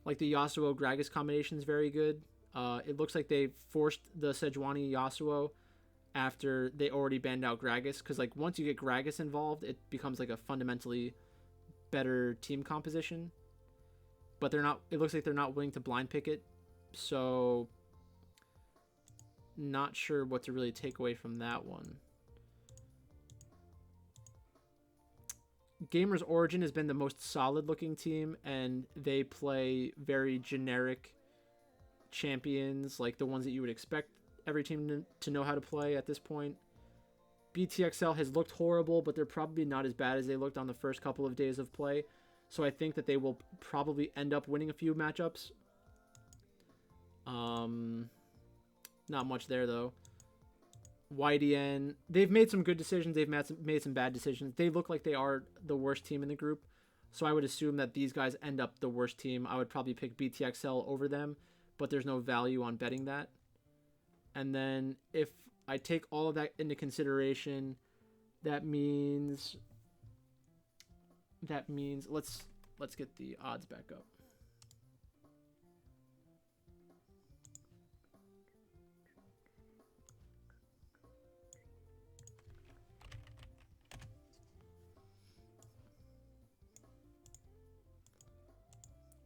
Like the Yasuo Gragas combination is very good. It looks like they forced the Sejuani Yasuo after they already banned out Gragas, because like once you get Gragas involved, it becomes like a fundamentally better team composition. But they're not. It looks like they're not willing to blind pick it, so not sure what to really take away from that one. Gamers Origin has been the most solid looking team, and they play very generic champions, like the ones that you would expect every team to know how to play at this point. BTXL has looked horrible, but they're probably not as bad as they looked on the first couple of days of play. So I think that they will probably end up winning a few matchups. Not much there, though. YDN, they've made some good decisions. They've made some bad decisions. They look like they are the worst team in the group. So I would assume that these guys end up the worst team. I would probably pick BTXL over them, but there's no value on betting that. And then if I take all of that into consideration, that means let's get the odds back up.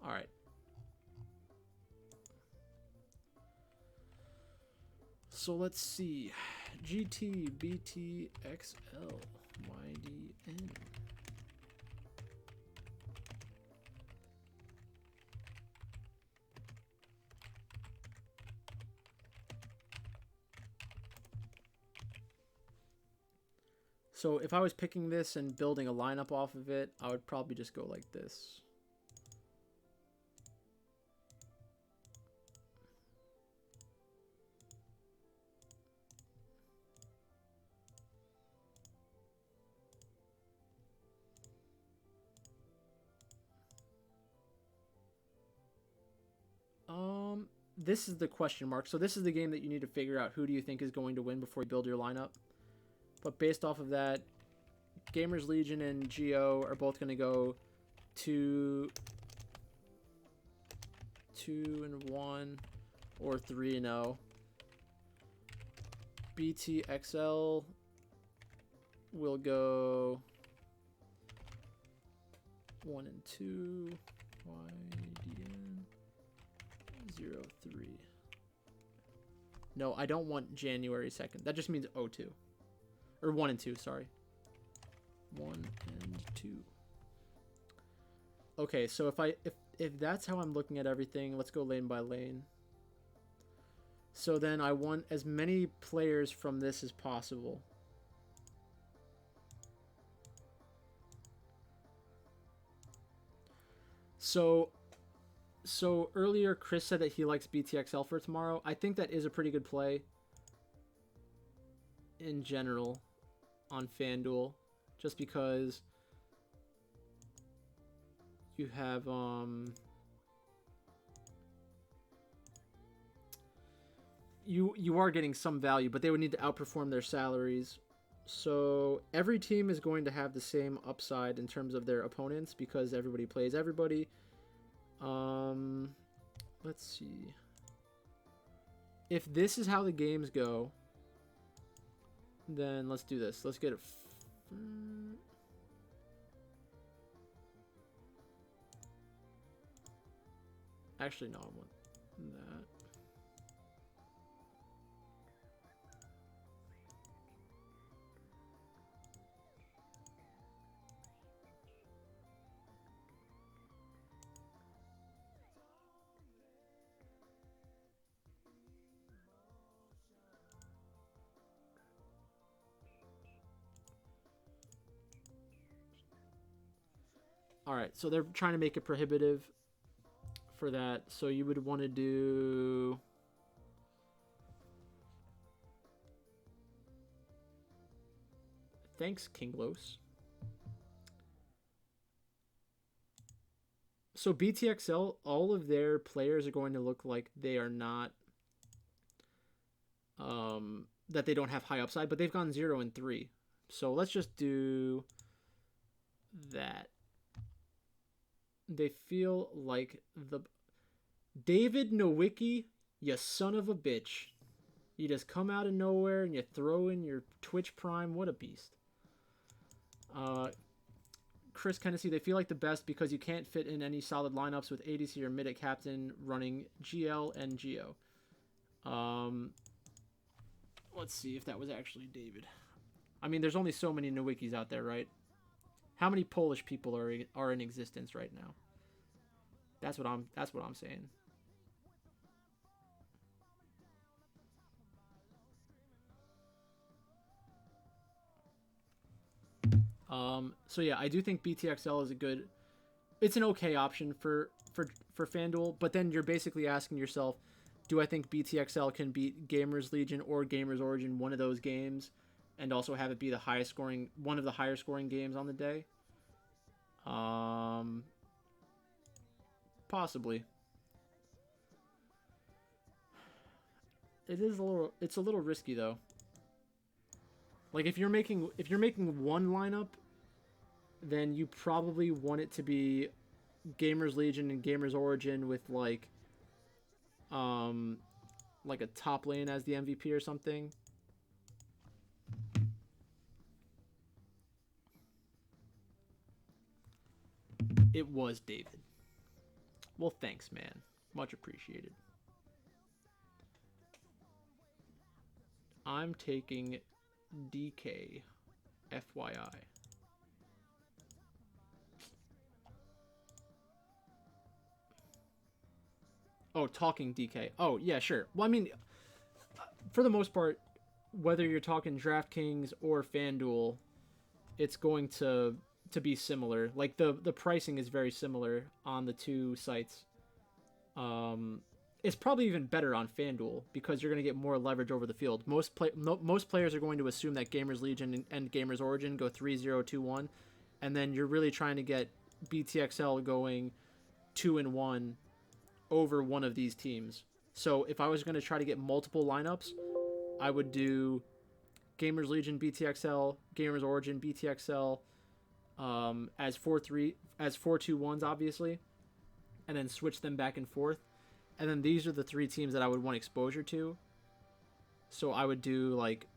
All right. So let's see. GT, BT, XL, YDN. So if I was picking this and building a lineup off of it, I would probably just go like this. This is the question mark. So this is the game that you need to figure out who do you think is going to win before you build your lineup. But based off of that, Gamers Legion and Geo are both going to go 2-1 or 3-0. BTXL will go 1-2. YDN 0-3. No, I don't want January 2nd. That just means 0-2. Or 1-2, sorry. 1 and 2. Okay, so if that's how I'm looking at everything, let's go lane by lane. So then I want as many players from this as possible. So earlier Chris said that he likes BTXL for tomorrow. I think that is a pretty good play in general on FanDuel, just because you have you are getting some value, but they would need to outperform their salaries. So every team is going to have the same upside in terms of their opponents because everybody plays everybody. Let's see. If this is how the games go, then let's do this. Let's get it. Actually, no, I want that. All right, so they're trying to make it prohibitive for that. So you would want to do Thanks, Kinglos. So BTXL, all of their players are going to look like they are not, that they don't have high upside, but they've gone 0-3. So let's just do that. They feel like the David Nowicki, you son of a bitch. You just come out of nowhere and you throw in your Twitch Prime. What a beast. Chris Hennessy, they feel like the best because you can't fit in any solid lineups with ADC or mid at captain running GL and Geo. Let's see if that was actually David. I mean, there's only so many Nowickis out there, right? How many Polish people are in existence right now? That's what I'm saying. So yeah, I do think BTXL is it's an okay option for FanDuel, but then you're basically asking yourself, do I think BTXL can beat Gamers Legion or Gamers Origin one of those games, and also have it be one of the higher scoring games on the day? Possibly. It's a little risky though. Like if you're making one lineup, then you probably want it to be Gamers Legion and Gamers Origin with like a top lane as the MVP or something. It was David. Well, thanks, man. Much appreciated. I'm taking DK, FYI. Oh, talking DK. Oh, yeah, sure. Well, I mean, for the most part, whether you're talking DraftKings or FanDuel, it's going to be similar. Like the pricing is very similar on the two sites. It's probably even better on FanDuel because you're going to get more leverage over the field. Most players are going to assume that Gamers Legion and Gamers Origin go 3-0-2-1, and then you're really trying to get BTXL going 2-1 over one of these teams. So if I was going to try to get multiple lineups, I would do Gamers Legion BTXL, Gamers Origin BTXL, as 4-2-1s obviously, and then switch them back and forth. And then these are the three teams that I would want exposure to. So I would do like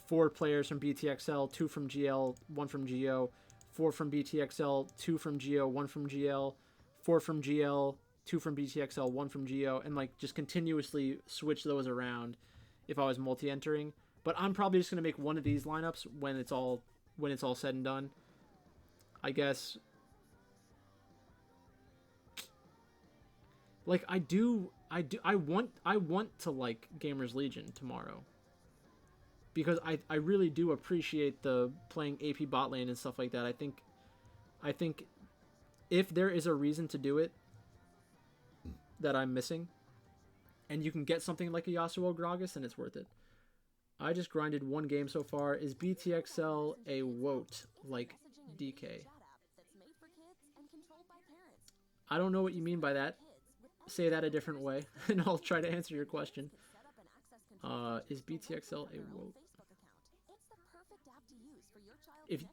4 players from BTXL, 2 from GL, 1 from GO, 4 from BTXL, 2 from GO, 1 from GL, 4 from GL, 2 from BTXL, 1 from GO, and like just continuously switch those around if I was multi-entering. But I'm probably just gonna make one of these lineups when it's all said and done. I guess. Like I want to like Gamers Legion tomorrow. Because I really do appreciate the playing AP bot lane and stuff like that. I think if there is a reason to do it that I'm missing, and you can get something like a Yasuo Gragas, then it's worth it. I just grinded one game so far. Is BTXL a WOT like DK? I don't know what you mean by that. Say that a different way, and I'll try to answer your question. Is BTXL a WOT?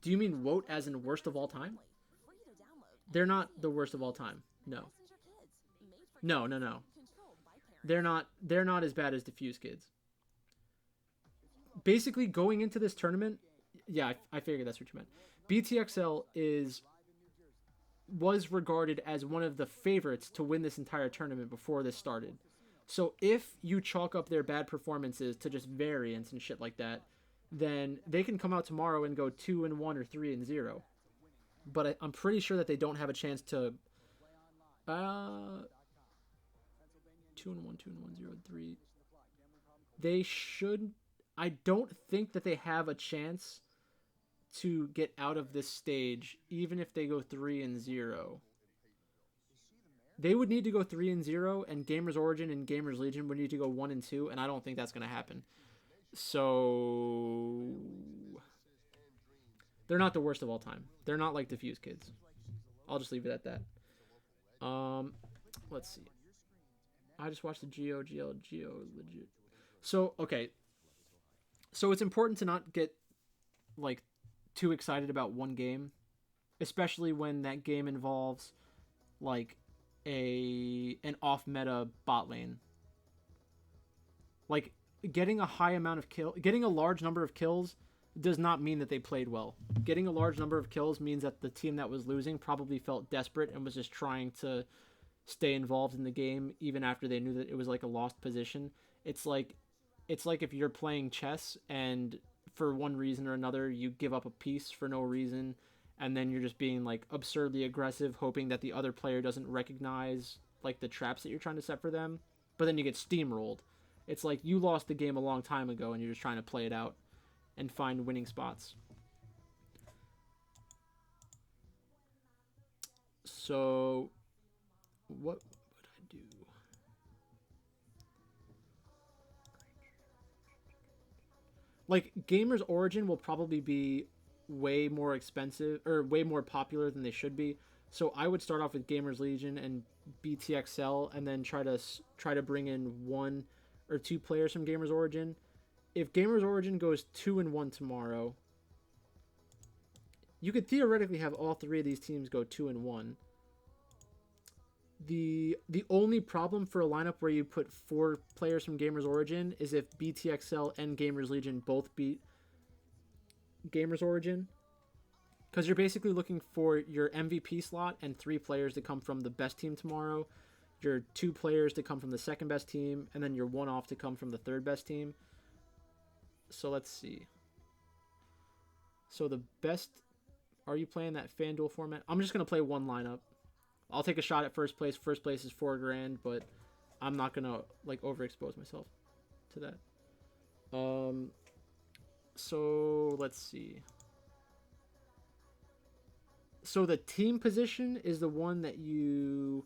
Do you mean WOT as in worst of all time? They're not the worst of all time. No. No. They're not as bad as Diffuse Kids. Basically, going into this tournament, yeah, I figured that's what you meant. BTXL was regarded as one of the favorites to win this entire tournament before this started. So if you chalk up their bad performances to just variance and shit like that, then they can come out tomorrow and go 2-1 or 3-0. But I'm pretty sure that they don't have a chance to 2-1, 2-1, 0-3. They should. I don't think that they have a chance to get out of this stage, even if they go 3-0. They would need to go 3-0, and Gamers Origin and Gamers Legion would need to go 1-2, and I don't think that's going to happen. So They're not the worst of all time. They're not like Diffuse Kids. I'll just leave it at that. Let's see. I just watched the Geo legit. So okay. So it's important to not get like too excited about one game, especially when that game involves like an off meta bot lane. Like getting getting a large number of kills does not mean that they played well. Getting a large number of kills means that the team that was losing probably felt desperate and was just trying to stay involved in the game even after they knew that it was like a lost position. It's like if you're playing chess and for one reason or another you give up a piece for no reason and then you're just being like absurdly aggressive hoping that the other player doesn't recognize like the traps that you're trying to set for them, but then you get steamrolled. It's like you lost the game a long time ago and you're just trying to play it out and find winning spots. So what would I do? Like Gamers Origin will probably be way more expensive or way more popular than they should be. So I would start off with Gamers Legion and BTXL and then try to bring in one or two players from Gamers Origin. If Gamers Origin goes 2-1 tomorrow, you could theoretically have all three of these teams go 2-1. The only problem for a lineup where you put 4 players from Gamers Origin is if BTXL and Gamers Legion both beat Gamers Origin, because you're basically looking for your MVP slot and 3 players to come from the best team tomorrow, your 2 players to come from the second best team, and then your 1 off to come from the third best team. So let's see. So the best, are you playing that FanDuel format? I'm just gonna play one lineup. I'll take a shot at first place. First place is $4,000, but I'm not gonna like overexpose myself to that. So let's see. So the team position is the one that you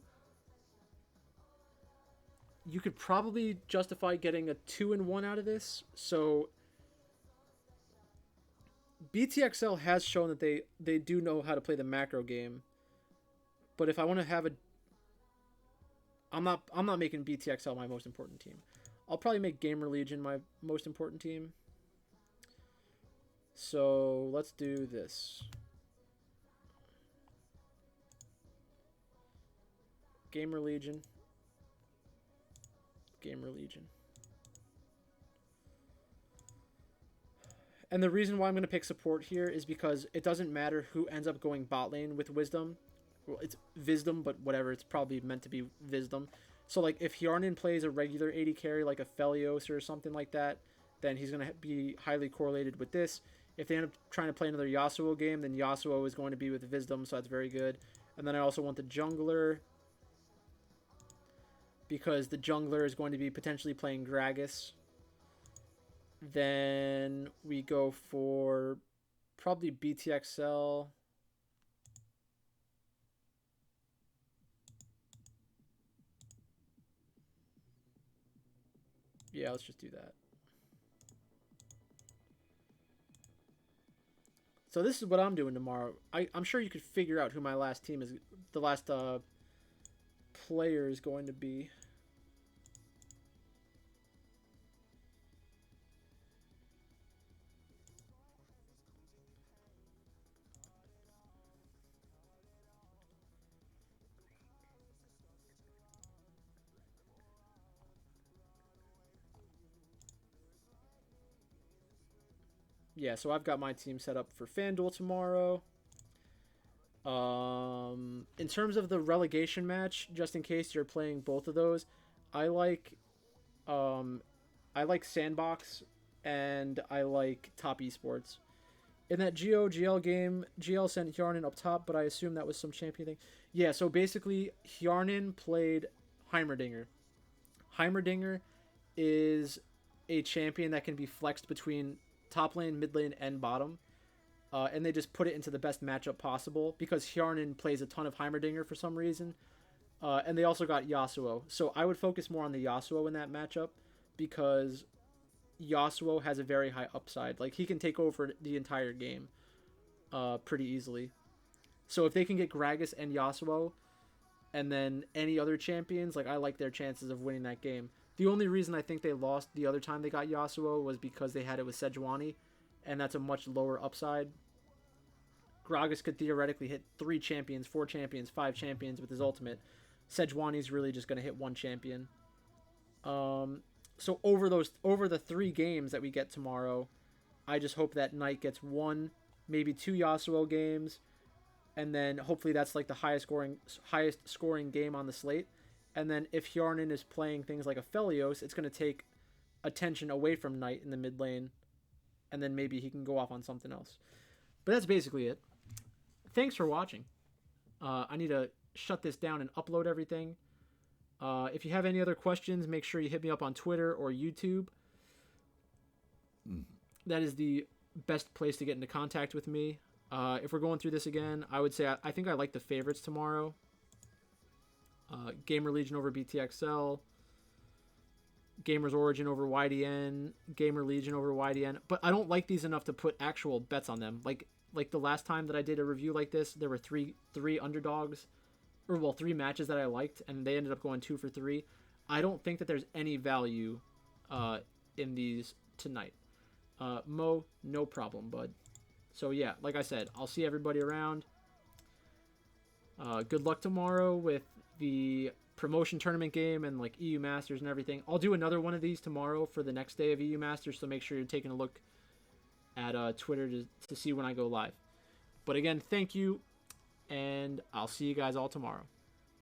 could probably justify getting a 2-1 out of this. So BTXL has shown that they do know how to play the macro game. But if I want to have I'm not making BTXL my most important team. I'll probably make Gamer Legion my most important team. So let's do this. Gamer Legion. Gamer Legion. And the reason why I'm going to pick support here is because it doesn't matter who ends up going bot lane with Wisdom. Well, it's Wisdom, but whatever. It's probably meant to be Wisdom. So, like, if Hjarnan plays a regular AD carry, like a Felios or something like that, then he's going to be highly correlated with this. If they end up trying to play another Yasuo game, then Yasuo is going to be with Wisdom, so that's very good. And then I also want the jungler, because the jungler is going to be potentially playing Gragas. Then we go for probably BTXL. Yeah, let's just do that. So this is what I'm doing tomorrow. I'm sure you could figure out who my last team is, the last player is going to be. Yeah, so I've got my team set up for FanDuel tomorrow. In terms of the relegation match, just in case you're playing both of those, I like Sandbox and I like Top Esports. In that GL game, GL sent Hjarnan up top, but I assume that was some champion thing. Yeah, so basically Hjarnan played Heimerdinger. Heimerdinger is a champion that can be flexed between top lane, mid lane, and bottom. And they just put it into the best matchup possible because Hjarnan plays a ton of Heimerdinger for some reason. And they also got Yasuo. So I would focus more on the Yasuo in that matchup because Yasuo has a very high upside. Like, he can take over the entire game. pretty easily. So if they can get Gragas and Yasuo, and then any other champions, like I like their chances of winning that game. The only reason I think they lost the other time they got Yasuo was because they had it with Sejuani, and that's a much lower upside. Gragas could theoretically hit 3 champions, 4 champions, 5 champions with his ultimate. Sejuani's really just going to hit 1 champion. So over the 3 games that we get tomorrow, I just hope that Knight gets 1, maybe 2 Yasuo games, and then hopefully that's like the highest scoring game on the slate. And then if Hjarnan is playing things like Aphelios, it's going to take attention away from Knight in the mid lane, and then maybe he can go off on something else. But that's basically it. Thanks for watching. I need to shut this down and upload everything. If you have any other questions, make sure you hit me up on Twitter or YouTube. That is the best place to get into contact with me. If we're going through this again, I would say I think I like the favorites tomorrow. Gamer Legion over BTXL. Gamer's Origin over YDN. Gamer Legion over YDN. But I don't like these enough to put actual bets on them. Like the last time that I did a review like this, there were three underdogs. Or, well, 3 matches that I liked, and they ended up going 2 for 3. I don't think that there's any value in these tonight. Mo, no problem, bud. So, yeah, like I said, I'll see everybody around. Good luck tomorrow with the promotion tournament game and, like, EU Masters and everything. I'll do another one of these tomorrow for the next day of EU Masters, so make sure you're taking a look at Twitter to see when I go live. But, again, thank you. And I'll see you guys all tomorrow.